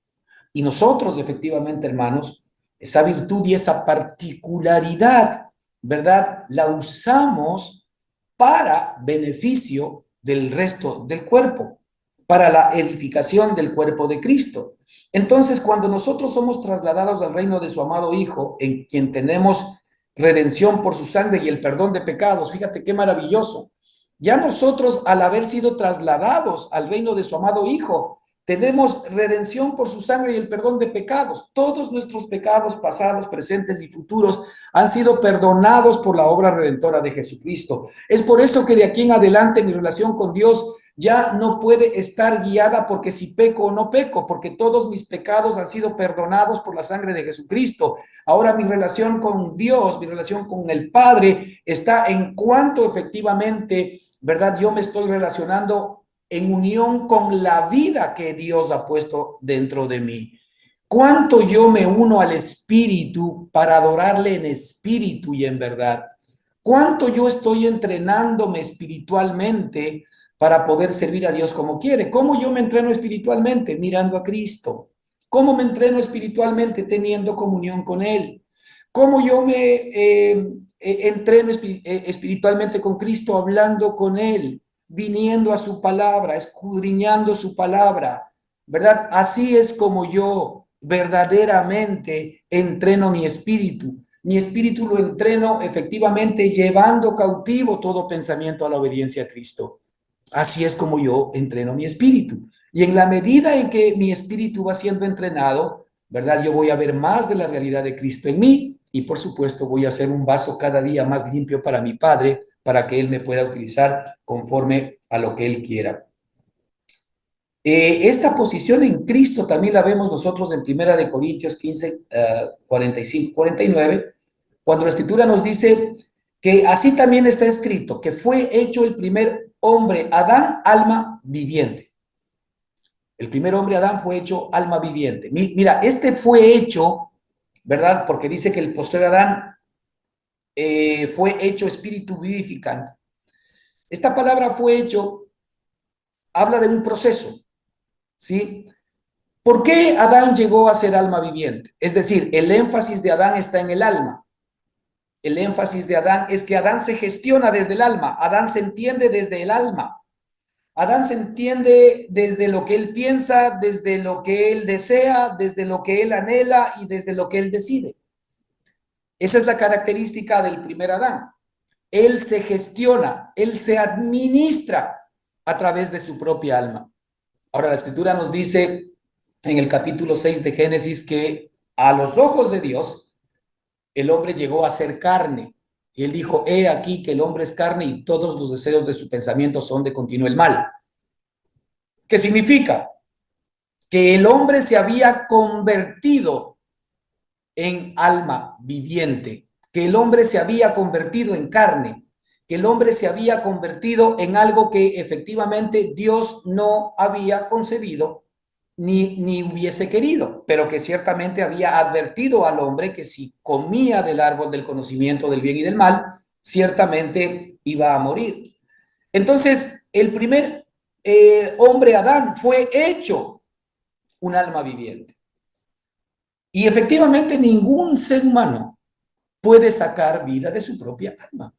Y nosotros, efectivamente, hermanos, esa virtud y esa particularidad, ¿verdad?, la usamos para beneficio del resto del cuerpo, para la edificación del cuerpo de Cristo. Entonces, cuando nosotros somos trasladados al reino de su amado Hijo, en quien tenemos redención por su sangre y el perdón de pecados, fíjate qué maravilloso. Ya nosotros, al haber sido trasladados al reino de su amado Hijo, tenemos redención por su sangre y el perdón de pecados. Todos nuestros pecados pasados, presentes y futuros han sido perdonados por la obra redentora de Jesucristo. Es por eso que de aquí en adelante mi relación con Dios ya no puede estar guiada porque si peco o no peco, porque todos mis pecados han sido perdonados por la sangre de Jesucristo. Ahora mi relación con Dios, mi relación con el Padre está en cuanto efectivamente, ¿verdad?, yo me estoy relacionando en unión con la vida que Dios ha puesto dentro de mí. ¿Cuánto yo me uno al Espíritu para adorarle en espíritu y en verdad? ¿Cuánto yo estoy entrenándome espiritualmente para poder servir a Dios como quiere? ¿Cómo yo me entreno espiritualmente? Mirando a Cristo. ¿Cómo me entreno espiritualmente? Teniendo comunión con Él. ¿Cómo yo me entreno espiritualmente con Cristo? Hablando con Él, viniendo a su palabra, escudriñando su palabra, ¿verdad? Así es como yo verdaderamente entreno mi espíritu. Mi espíritu lo entreno efectivamente llevando cautivo todo pensamiento a la obediencia a Cristo. Así es como yo entreno mi espíritu. Y en la medida en que mi espíritu va siendo entrenado, ¿verdad?, yo voy a ver más de la realidad de Cristo en mí y por supuesto voy a ser un vaso cada día más limpio para mi Padre, para que Él me pueda utilizar conforme a lo que Él quiera. Esta posición en Cristo también la vemos nosotros en 1 Corintios 15, 45, 49, cuando la Escritura nos dice que así también está escrito, que fue hecho el primer hombre, Adán, alma viviente. El primer hombre, Adán, fue hecho alma viviente. Mira, este fue hecho, ¿verdad? Porque dice que el posterior Adán fue hecho espíritu vivificante. Esta palabra fue hecho, habla de un proceso, ¿sí? ¿Por qué Adán llegó a ser alma viviente? Es decir, el énfasis de Adán está en el alma. El énfasis de Adán es que Adán se gestiona desde el alma. Adán se entiende desde el alma. Adán se entiende desde lo que él piensa, desde lo que él desea, desde lo que él anhela y desde lo que él decide. Esa es la característica del primer Adán. Él se gestiona, él se administra a través de su propia alma. Ahora, la Escritura nos dice en el capítulo 6 de Génesis que a los ojos de Dios el hombre llegó a ser carne. Y él dijo, he aquí que el hombre es carne y todos los deseos de su pensamiento son de continuo el mal. ¿Qué significa? Que el hombre se había convertido en alma viviente, que el hombre se había convertido en carne, que el hombre se había convertido en algo que efectivamente Dios no había concebido ni hubiese querido, pero que ciertamente había advertido al hombre que si comía del árbol del conocimiento del bien y del mal, ciertamente iba a morir. Entonces, el primer hombre, Adán, fue hecho un alma viviente. Y efectivamente ningún ser humano puede sacar vida de su propia alma.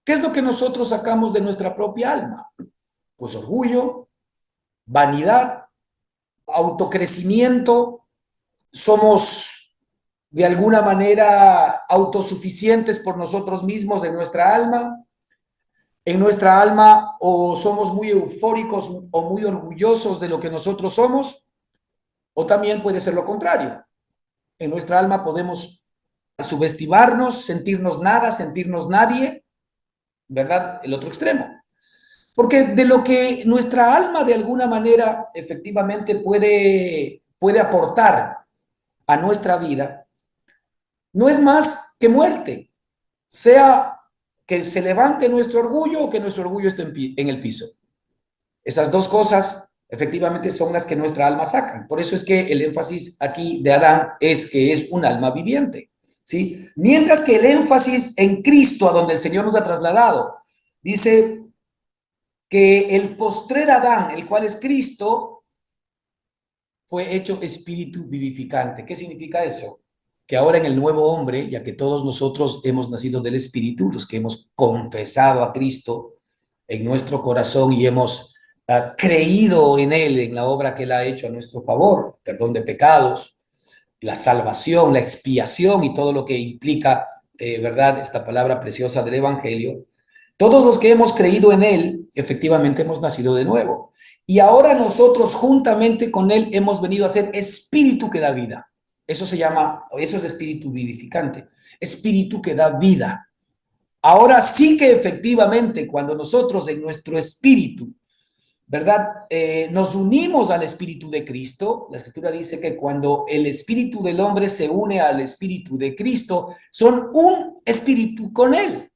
¿Qué es lo que nosotros sacamos de nuestra propia alma? Pues orgullo, vanidad, autocrecimiento, somos de alguna manera autosuficientes por nosotros mismos en nuestra alma, o somos muy eufóricos o muy orgullosos de lo que nosotros somos, o también puede ser lo contrario. En nuestra alma podemos subestimarnos, sentirnos nada, sentirnos nadie, ¿verdad? El otro extremo. Porque de lo que nuestra alma de alguna manera efectivamente puede aportar a nuestra vida, no es más que muerte, sea que se levante nuestro orgullo o que nuestro orgullo esté en el piso. Esas dos cosas efectivamente son las que nuestra alma sacan. Por eso es que el énfasis aquí de Adán es que es un alma viviente, ¿sí? Mientras que el énfasis en Cristo, a donde el Señor nos ha trasladado, dice que el postrer Adán, el cual es Cristo, fue hecho espíritu vivificante. ¿Qué significa eso? Que ahora en el nuevo hombre, ya que todos nosotros hemos nacido del Espíritu, los que hemos confesado a Cristo en nuestro corazón y hemos creído en Él, en la obra que Él ha hecho a nuestro favor, perdón de pecados, la salvación, la expiación y todo lo que implica, ¿verdad?, esta palabra preciosa del Evangelio. Todos los que hemos creído en Él, efectivamente hemos nacido de nuevo. Y ahora nosotros juntamente con Él hemos venido a ser espíritu que da vida. Eso se llama, eso es espíritu vivificante, espíritu que da vida. Ahora sí que efectivamente cuando nosotros en nuestro espíritu, ¿verdad? Nos unimos al espíritu de Cristo. La escritura dice que cuando el espíritu del hombre se une al espíritu de Cristo, son un espíritu con Él.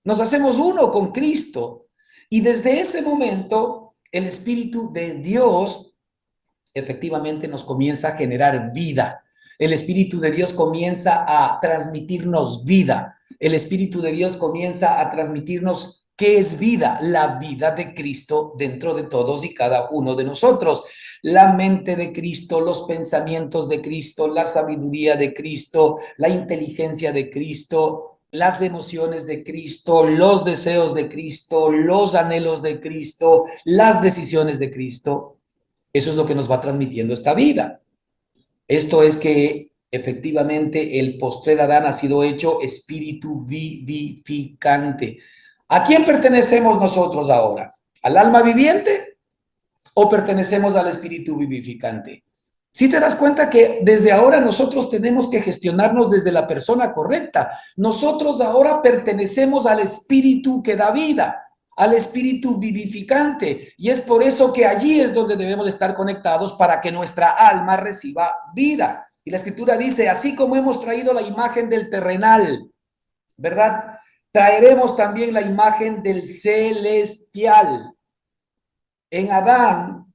Nos hacemos uno con Cristo. Y desde ese momento, el espíritu de Dios efectivamente nos comienza a generar vida. El Espíritu de Dios comienza a transmitirnos vida. El Espíritu de Dios comienza a transmitirnos qué es vida, la vida de Cristo dentro de todos y cada uno de nosotros. La mente de Cristo, los pensamientos de Cristo, la sabiduría de Cristo, la inteligencia de Cristo, las emociones de Cristo, los deseos de Cristo, los anhelos de Cristo, las decisiones de Cristo. Eso es lo que nos va transmitiendo esta vida. Esto es que efectivamente el postrer Adán ha sido hecho espíritu vivificante. ¿A quién pertenecemos nosotros ahora? ¿Al alma viviente o pertenecemos al espíritu vivificante? Si te das cuenta que desde ahora nosotros tenemos que gestionarnos desde la persona correcta. Nosotros ahora pertenecemos al espíritu que da vida, al espíritu vivificante. Y es por eso que allí es donde debemos estar conectados para que nuestra alma reciba vida. Y la escritura dice, así como hemos traído la imagen del terrenal, ¿verdad? Traeremos también la imagen del celestial. En Adán,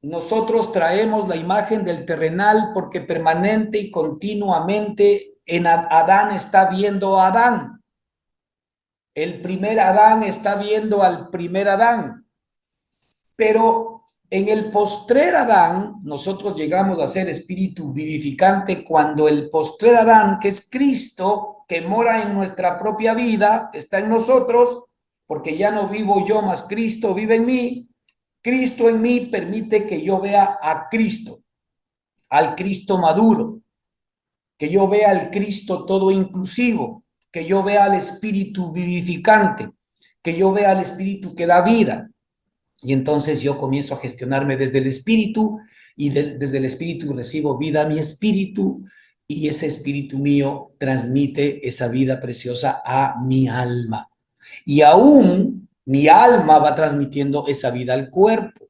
nosotros traemos la imagen del terrenal porque permanente y continuamente en Adán está viendo a Adán. El primer Adán está viendo al primer Adán. Pero en el postrer Adán, nosotros llegamos a ser espíritu vivificante cuando el postrer Adán, que es Cristo, que mora en nuestra propia vida, está en nosotros, porque ya no vivo yo, más Cristo vive en mí. Cristo en mí permite que yo vea a Cristo, al Cristo maduro, que yo vea al Cristo todo inclusivo, que yo vea al Espíritu vivificante, que yo vea al Espíritu que da vida. Y entonces yo comienzo a gestionarme desde el Espíritu y desde el Espíritu recibo vida a mi espíritu y ese espíritu mío transmite esa vida preciosa a mi alma. Y aún mi alma va transmitiendo esa vida al cuerpo.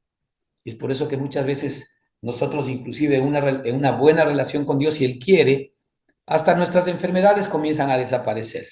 Y es por eso que muchas veces nosotros, inclusive en una buena relación con Dios, si Él quiere, hasta nuestras enfermedades comienzan a desaparecer.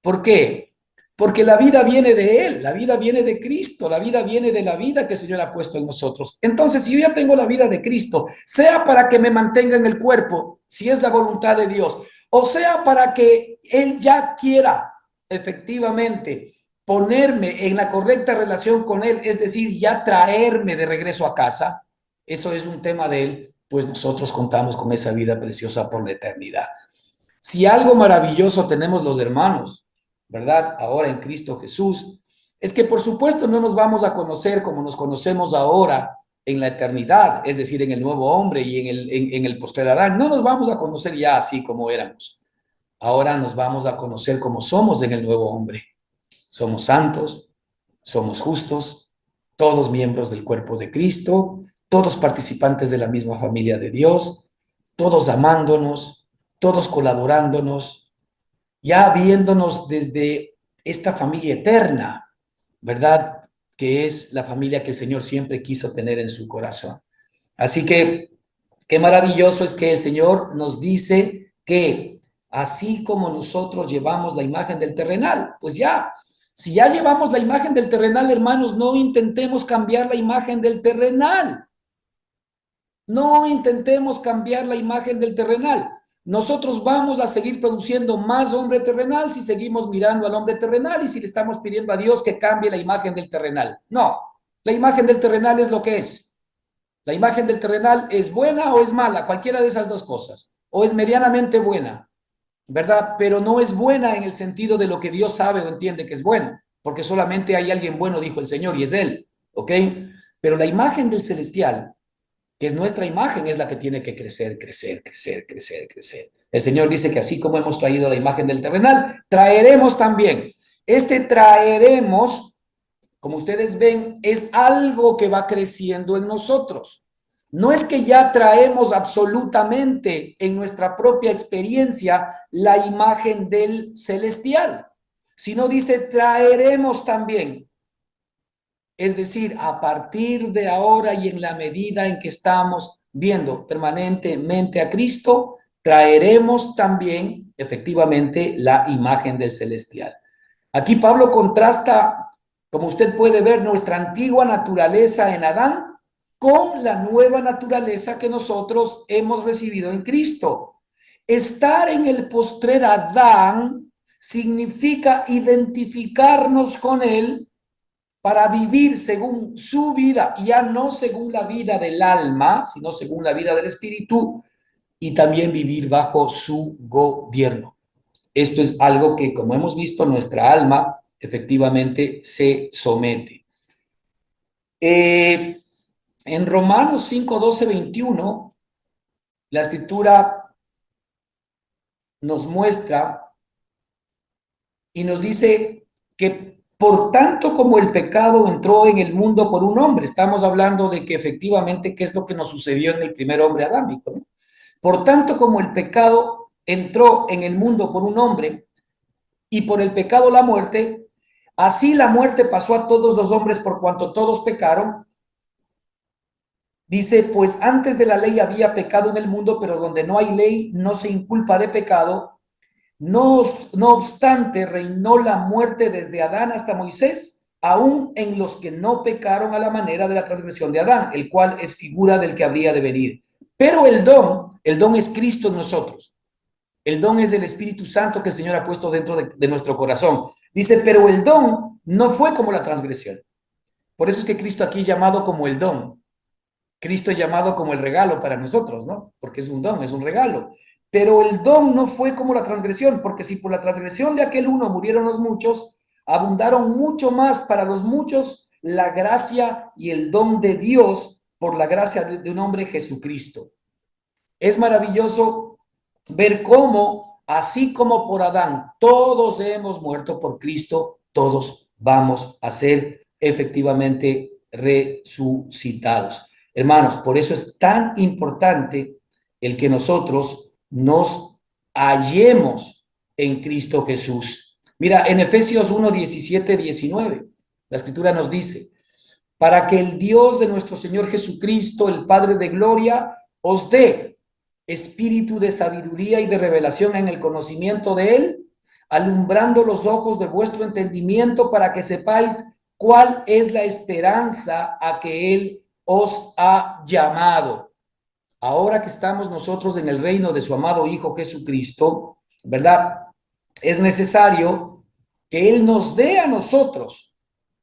¿Por qué? Porque la vida viene de Él, la vida viene de Cristo, la vida viene de la vida que el Señor ha puesto en nosotros. Entonces, si yo ya tengo la vida de Cristo, sea para que me mantenga en el cuerpo, si es la voluntad de Dios, o sea para que Él ya quiera efectivamente ponerme en la correcta relación con Él, es decir, ya traerme de regreso a casa, eso es un tema de Él, pues nosotros contamos con esa vida preciosa por la eternidad. Si algo maravilloso tenemos los hermanos, ¿verdad? Ahora en Cristo Jesús, es que por supuesto no nos vamos a conocer como nos conocemos ahora en la eternidad, es decir, en el nuevo hombre y en el postrer Adán. No nos vamos a conocer ya así como éramos. Ahora nos vamos a conocer como somos en el nuevo hombre. Somos santos, somos justos, todos miembros del cuerpo de Cristo, todos participantes de la misma familia de Dios, todos amándonos, todos colaborándonos, ya viéndonos desde esta familia eterna, ¿verdad? Que es la familia que el Señor siempre quiso tener en su corazón. Así que qué maravilloso es que el Señor nos dice que así como nosotros llevamos la imagen del terrenal, pues ya, si ya llevamos la imagen del terrenal, hermanos, no intentemos cambiar la imagen del terrenal. No intentemos cambiar la imagen del terrenal. Nosotros vamos a seguir produciendo más hombre terrenal si seguimos mirando al hombre terrenal y si le estamos pidiendo a Dios que cambie la imagen del terrenal. No, la imagen del terrenal es lo que es. La imagen del terrenal es buena o es mala, cualquiera de esas dos cosas. O es medianamente buena, ¿verdad? Pero no es buena en el sentido de lo que Dios sabe o entiende que es bueno, porque solamente hay alguien bueno, dijo el Señor, y es Él, ¿ok? Pero la imagen del celestial, que es nuestra imagen, es la que tiene que crecer, crecer, crecer, crecer, crecer. El Señor dice que así como hemos traído la imagen del terrenal, traeremos también. Este traeremos, como ustedes ven, es algo que va creciendo en nosotros. No es que ya traemos absolutamente en nuestra propia experiencia la imagen del celestial, sino dice traeremos también. Es decir, a partir de ahora y en la medida en que estamos viendo permanentemente a Cristo, traeremos también efectivamente la imagen del celestial. Aquí Pablo contrasta, como usted puede ver, nuestra antigua naturaleza en Adán con la nueva naturaleza que nosotros hemos recibido en Cristo. Estar en el postrer Adán significa identificarnos con él para vivir según su vida, ya no según la vida del alma, sino según la vida del espíritu, y también vivir bajo su gobierno. Esto es algo que, como hemos visto, nuestra alma efectivamente se somete. En Romanos 5, 12, 21, la escritura nos muestra y nos dice que por tanto como el pecado entró en el mundo por un hombre, estamos hablando de que efectivamente qué es lo que nos sucedió en el primer hombre adámico, ¿no? Por tanto como el pecado entró en el mundo por un hombre y por el pecado la muerte, así la muerte pasó a todos los hombres por cuanto todos pecaron. Dice, pues antes de la ley había pecado en el mundo, pero donde no hay ley no se inculpa de pecado. No obstante, reinó la muerte desde Adán hasta Moisés, aún en los que no pecaron a la manera de la transgresión de Adán, el cual es figura del que habría de venir. Pero el don es Cristo en nosotros. El don es el Espíritu Santo que el Señor ha puesto dentro de nuestro corazón. Dice, pero el don no fue como la transgresión. Por eso es que Cristo aquí es llamado como el don. Cristo es llamado como el regalo para nosotros, ¿no? Porque es un don, es un regalo. Pero el don no fue como la transgresión, porque si por la transgresión de aquel uno murieron los muchos, abundaron mucho más para los muchos la gracia y el don de Dios por la gracia de un hombre, Jesucristo. Es maravilloso ver cómo, así como por Adán, todos hemos muerto por Cristo, todos vamos a ser efectivamente resucitados. Hermanos, por eso es tan importante el que nosotros nos hallemos en Cristo Jesús. Mira, en Efesios 1, 17, 19, la escritura nos dice, para que el Dios de nuestro Señor Jesucristo, el Padre de gloria, os dé espíritu de sabiduría y de revelación en el conocimiento de Él, alumbrando los ojos de vuestro entendimiento para que sepáis cuál es la esperanza a que Él os ha llamado. Ahora que estamos nosotros en el reino de su amado Hijo Jesucristo, ¿verdad? Es necesario que Él nos dé a nosotros,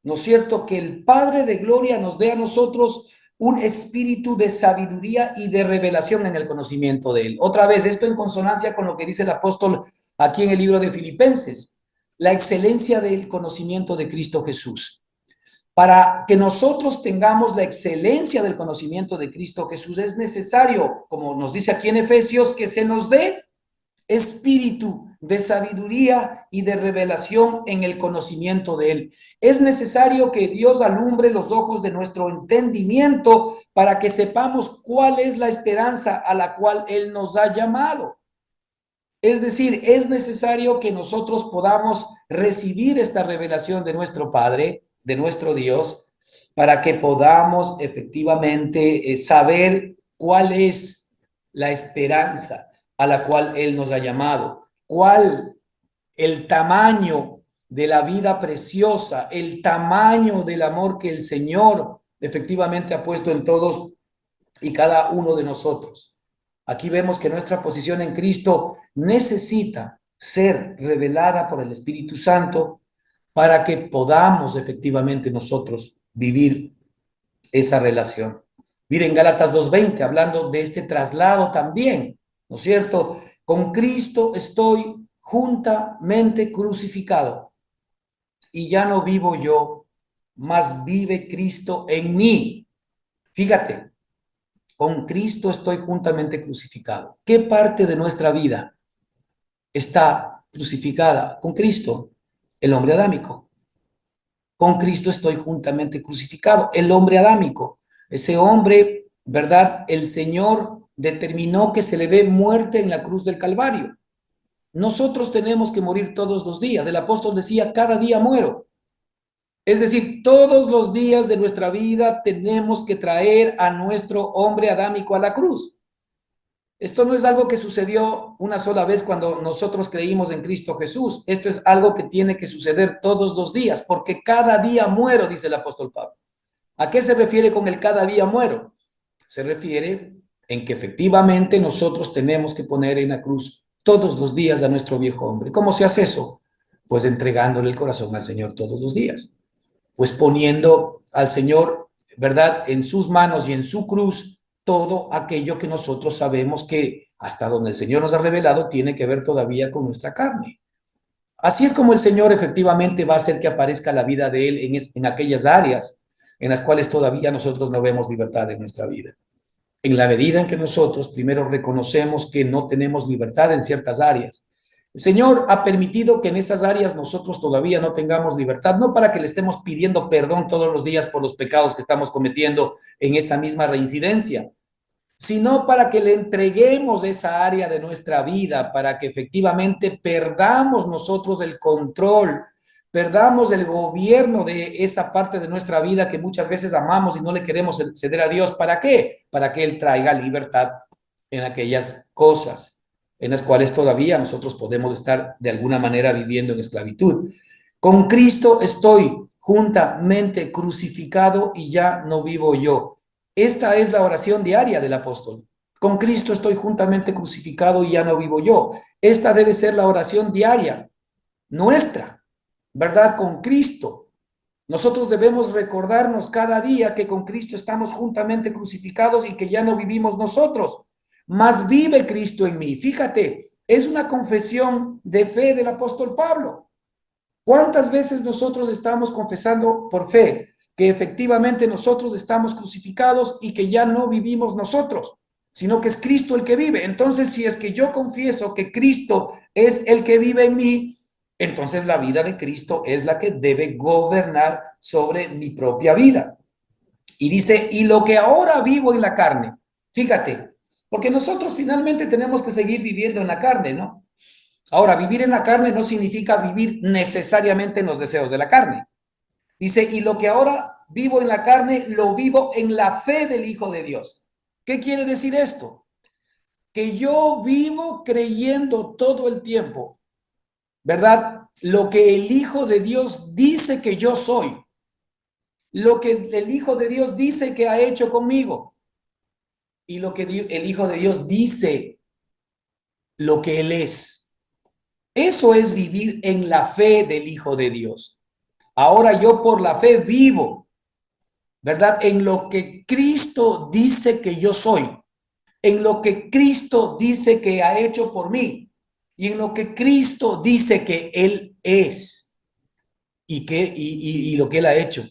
¿no es cierto? Que el Padre de gloria nos dé a nosotros un espíritu de sabiduría y de revelación en el conocimiento de Él. Otra vez, esto en consonancia con lo que dice el apóstol aquí en el libro de Filipenses. la excelencia del conocimiento de Cristo Jesús. Para que nosotros tengamos la excelencia del conocimiento de Cristo Jesús, es necesario, como nos dice aquí en Efesios, que se nos dé espíritu de sabiduría y de revelación en el conocimiento de Él. Es necesario que Dios alumbre los ojos de nuestro entendimiento para que sepamos cuál es la esperanza a la cual Él nos ha llamado. Es decir, es necesario que nosotros podamos recibir esta revelación de nuestro Padre, de nuestro Dios, para que podamos efectivamente saber cuál es la esperanza a la cual Él nos ha llamado, cuál el tamaño de la vida preciosa, el tamaño del amor que el Señor efectivamente ha puesto en todos y cada uno de nosotros. Aquí vemos que nuestra posición en Cristo necesita ser revelada por el Espíritu Santo para que podamos efectivamente nosotros vivir esa relación. Miren Gálatas 2:20, hablando de este traslado también, ¿no es cierto? Con Cristo estoy juntamente crucificado y ya no vivo yo, mas vive Cristo en mí. Fíjate, con Cristo estoy juntamente crucificado. ¿Qué parte de nuestra vida está crucificada con Cristo? El hombre adámico. Con Cristo estoy juntamente crucificado. El hombre adámico. Ese hombre, ¿verdad? El Señor determinó que se le dé muerte en la cruz del Calvario. Nosotros tenemos que morir todos los días. El apóstol decía, cada día muero. Es decir, todos los días de nuestra vida tenemos que traer a nuestro hombre adámico a la cruz. Esto no es algo que sucedió una sola vez cuando nosotros creímos en Cristo Jesús. Esto es algo que tiene que suceder todos los días, porque cada día muero, dice el apóstol Pablo. ¿A qué se refiere con el cada día muero? Se refiere en que efectivamente nosotros tenemos que poner en la cruz todos los días a nuestro viejo hombre. ¿Cómo se hace eso? Pues entregándole el corazón al Señor todos los días. Pues poniendo al Señor, ¿verdad?, en sus manos y en su cruz todo aquello que nosotros sabemos que hasta donde el Señor nos ha revelado tiene que ver todavía con nuestra carne. Así es como el Señor efectivamente va a hacer que aparezca la vida de Él en aquellas áreas en las cuales todavía nosotros no vemos libertad en nuestra vida. En la medida en que nosotros primero reconocemos que no tenemos libertad en ciertas áreas, el Señor ha permitido que en esas áreas nosotros todavía no tengamos libertad, no para que le estemos pidiendo perdón todos los días por los pecados que estamos cometiendo en esa misma reincidencia, sino para que le entreguemos esa área de nuestra vida, para que efectivamente perdamos nosotros el control, perdamos el gobierno de esa parte de nuestra vida que muchas veces amamos y no le queremos ceder a Dios. ¿Para qué? Para que Él traiga libertad en aquellas cosas en las cuales todavía nosotros podemos estar de alguna manera viviendo en esclavitud. Con Cristo estoy juntamente crucificado y ya no vivo yo. Esta es la oración diaria del apóstol. Con Cristo estoy juntamente crucificado y ya no vivo yo. Esta debe ser la oración diaria nuestra, ¿verdad? Con Cristo. Nosotros debemos recordarnos cada día que con Cristo estamos juntamente crucificados y que ya no vivimos nosotros, mas vive Cristo en mí. Fíjate, es una confesión de fe del apóstol Pablo. ¿Cuántas veces nosotros estamos confesando por fe que efectivamente nosotros estamos crucificados y que ya no vivimos nosotros, sino que es Cristo el que vive? Entonces, si es que yo confieso que Cristo es el que vive en mí, entonces la vida de Cristo es la que debe gobernar sobre mi propia vida. Y dice, y lo que ahora vivo en la carne, fíjate, porque nosotros finalmente tenemos que seguir viviendo en la carne, ¿no? Ahora, vivir en la carne no significa vivir necesariamente en los deseos de la carne. Dice, y lo que ahora vivo en la carne, lo vivo en la fe del Hijo de Dios. ¿Qué quiere decir esto? Que yo vivo creyendo todo el tiempo, ¿verdad? Lo que el Hijo de Dios dice que yo soy, lo que el Hijo de Dios dice que ha hecho conmigo y lo que el Hijo de Dios dice lo que Él es. Eso es vivir en la fe del Hijo de Dios. Ahora yo por la fe vivo, ¿verdad? En lo que Cristo dice que yo soy, en lo que Cristo dice que ha hecho por mí y en lo que Cristo dice que Él es y lo que Él ha hecho.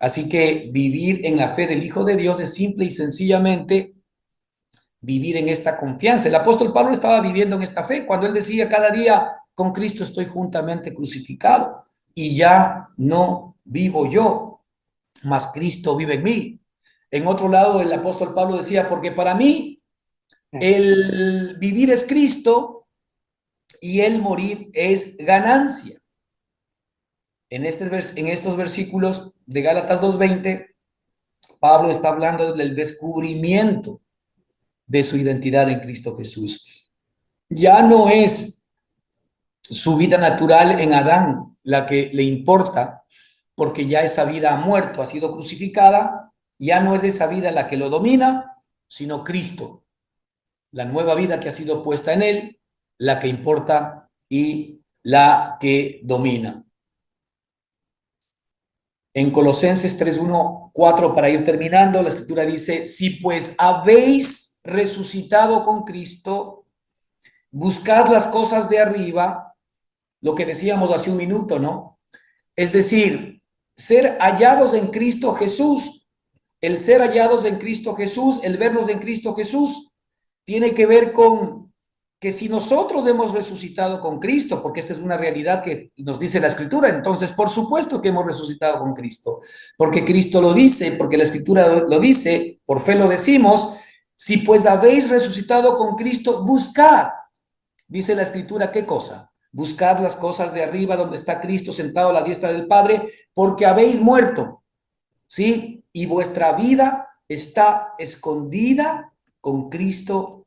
Así que vivir en la fe del Hijo de Dios es simple y sencillamente vivir en esta confianza. El apóstol Pablo estaba viviendo en esta fe cuando él decía cada día, con Cristo estoy juntamente crucificado y ya no vivo yo, mas Cristo vive en mí. En otro lado, el apóstol Pablo decía, porque para mí el vivir es Cristo y el morir es ganancia. En estos versículos de Gálatas 2:20, Pablo está hablando del descubrimiento de su identidad en Cristo Jesús. Ya no es su vida natural en Adán la que le importa, porque ya esa vida ha muerto, ha sido crucificada, ya no es esa vida la que lo domina, sino Cristo, la nueva vida que ha sido puesta en él, la que importa y la que domina. En Colosenses 3:1-4, para ir terminando, la escritura dice, si pues habéis resucitado con Cristo, buscad las cosas de arriba, lo que decíamos hace un minuto, ¿no? Es decir, ser hallados en Cristo Jesús. El ser hallados en Cristo Jesús, el vernos en Cristo Jesús, tiene que ver con que si nosotros hemos resucitado con Cristo, porque esta es una realidad que nos dice la Escritura, entonces por supuesto que hemos resucitado con Cristo, porque Cristo lo dice, porque la Escritura lo dice, por fe lo decimos, si pues habéis resucitado con Cristo, buscad, dice la Escritura, ¿qué cosa? Buscad las cosas de arriba donde está Cristo sentado a la diestra del Padre, porque habéis muerto, ¿sí? Y vuestra vida está escondida con Cristo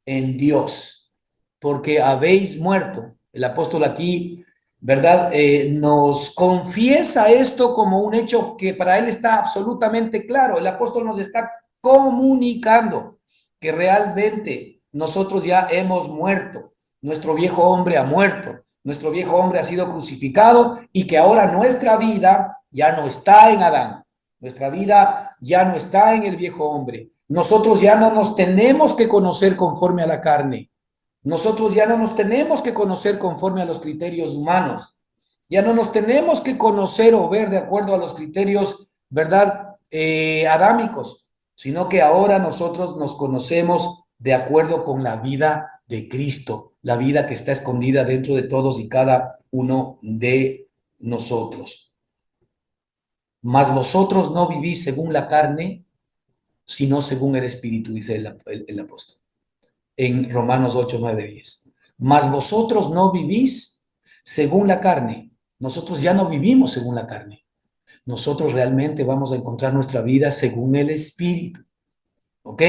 en Dios, porque habéis muerto. El apóstol aquí, ¿verdad? Nos confiesa esto como un hecho que para él está absolutamente claro. El apóstol nos está comunicando que realmente nosotros ya hemos muerto. Nuestro viejo hombre ha muerto. Nuestro viejo hombre ha sido crucificado y que ahora nuestra vida ya no está en Adán. Nuestra vida ya no está en el viejo hombre. Nosotros ya no nos tenemos que conocer conforme a la carne. Nosotros ya no nos tenemos que conocer conforme a los criterios humanos. Ya no nos tenemos que conocer o ver de acuerdo a los criterios, ¿verdad? Adámicos, sino que ahora nosotros nos conocemos de acuerdo con la vida de Cristo, la vida que está escondida dentro de todos y cada uno de nosotros. Mas vosotros no vivís según la carne, sino según el Espíritu, dice el apóstol en Romanos 8, 9, 10. Mas vosotros no vivís según la carne. Nosotros ya no vivimos según la carne. Nosotros realmente vamos a encontrar nuestra vida según el Espíritu. ¿Ok?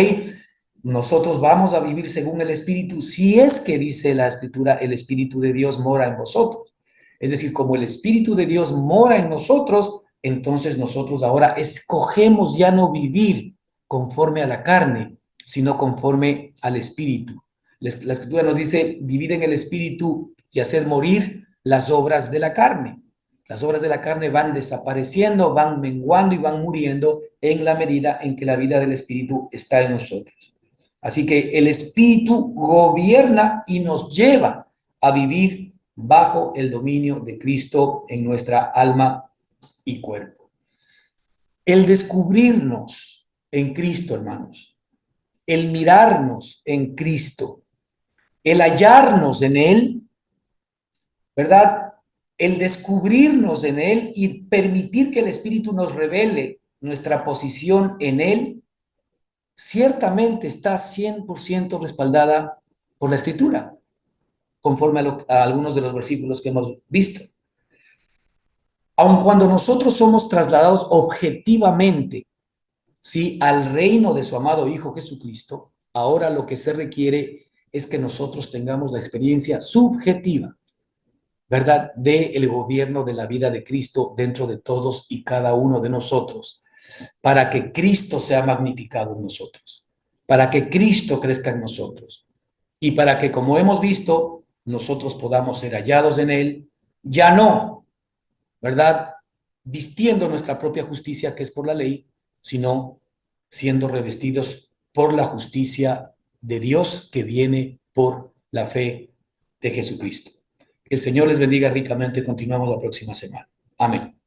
Nosotros vamos a vivir según el Espíritu, si es que dice la Escritura, el Espíritu de Dios mora en vosotros. Es decir, como el Espíritu de Dios mora en nosotros, entonces nosotros ahora escogemos ya no vivir conforme a la carne, sino conforme al Espíritu. La Escritura nos dice, vivid en el Espíritu y hacer morir las obras de la carne. Las obras de la carne van desapareciendo, van menguando y van muriendo en la medida en que la vida del Espíritu está en nosotros. Así que el Espíritu gobierna y nos lleva a vivir bajo el dominio de Cristo en nuestra alma y cuerpo. El descubrirnos en Cristo, hermanos, el mirarnos en Cristo, el hallarnos en Él, ¿verdad? El descubrirnos en Él y permitir que el Espíritu nos revele nuestra posición en Él, ciertamente está 100% respaldada por la Escritura, conforme a algunos de los versículos que hemos visto. Aun cuando nosotros somos trasladados objetivamente, ¿sí?, al reino de su amado Hijo Jesucristo, ahora lo que se requiere es que nosotros tengamos la experiencia subjetiva, ¿verdad?, del gobierno de la vida de Cristo dentro de todos y cada uno de nosotros, para que Cristo sea magnificado en nosotros, para que Cristo crezca en nosotros y para que, como hemos visto, nosotros podamos ser hallados en Él, ya no, ¿verdad?, vistiendo nuestra propia justicia, que es por la ley, sino siendo revestidos por la justicia de Dios que viene por la fe de Jesucristo. Que el Señor les bendiga ricamente. Continuamos la próxima semana. Amén.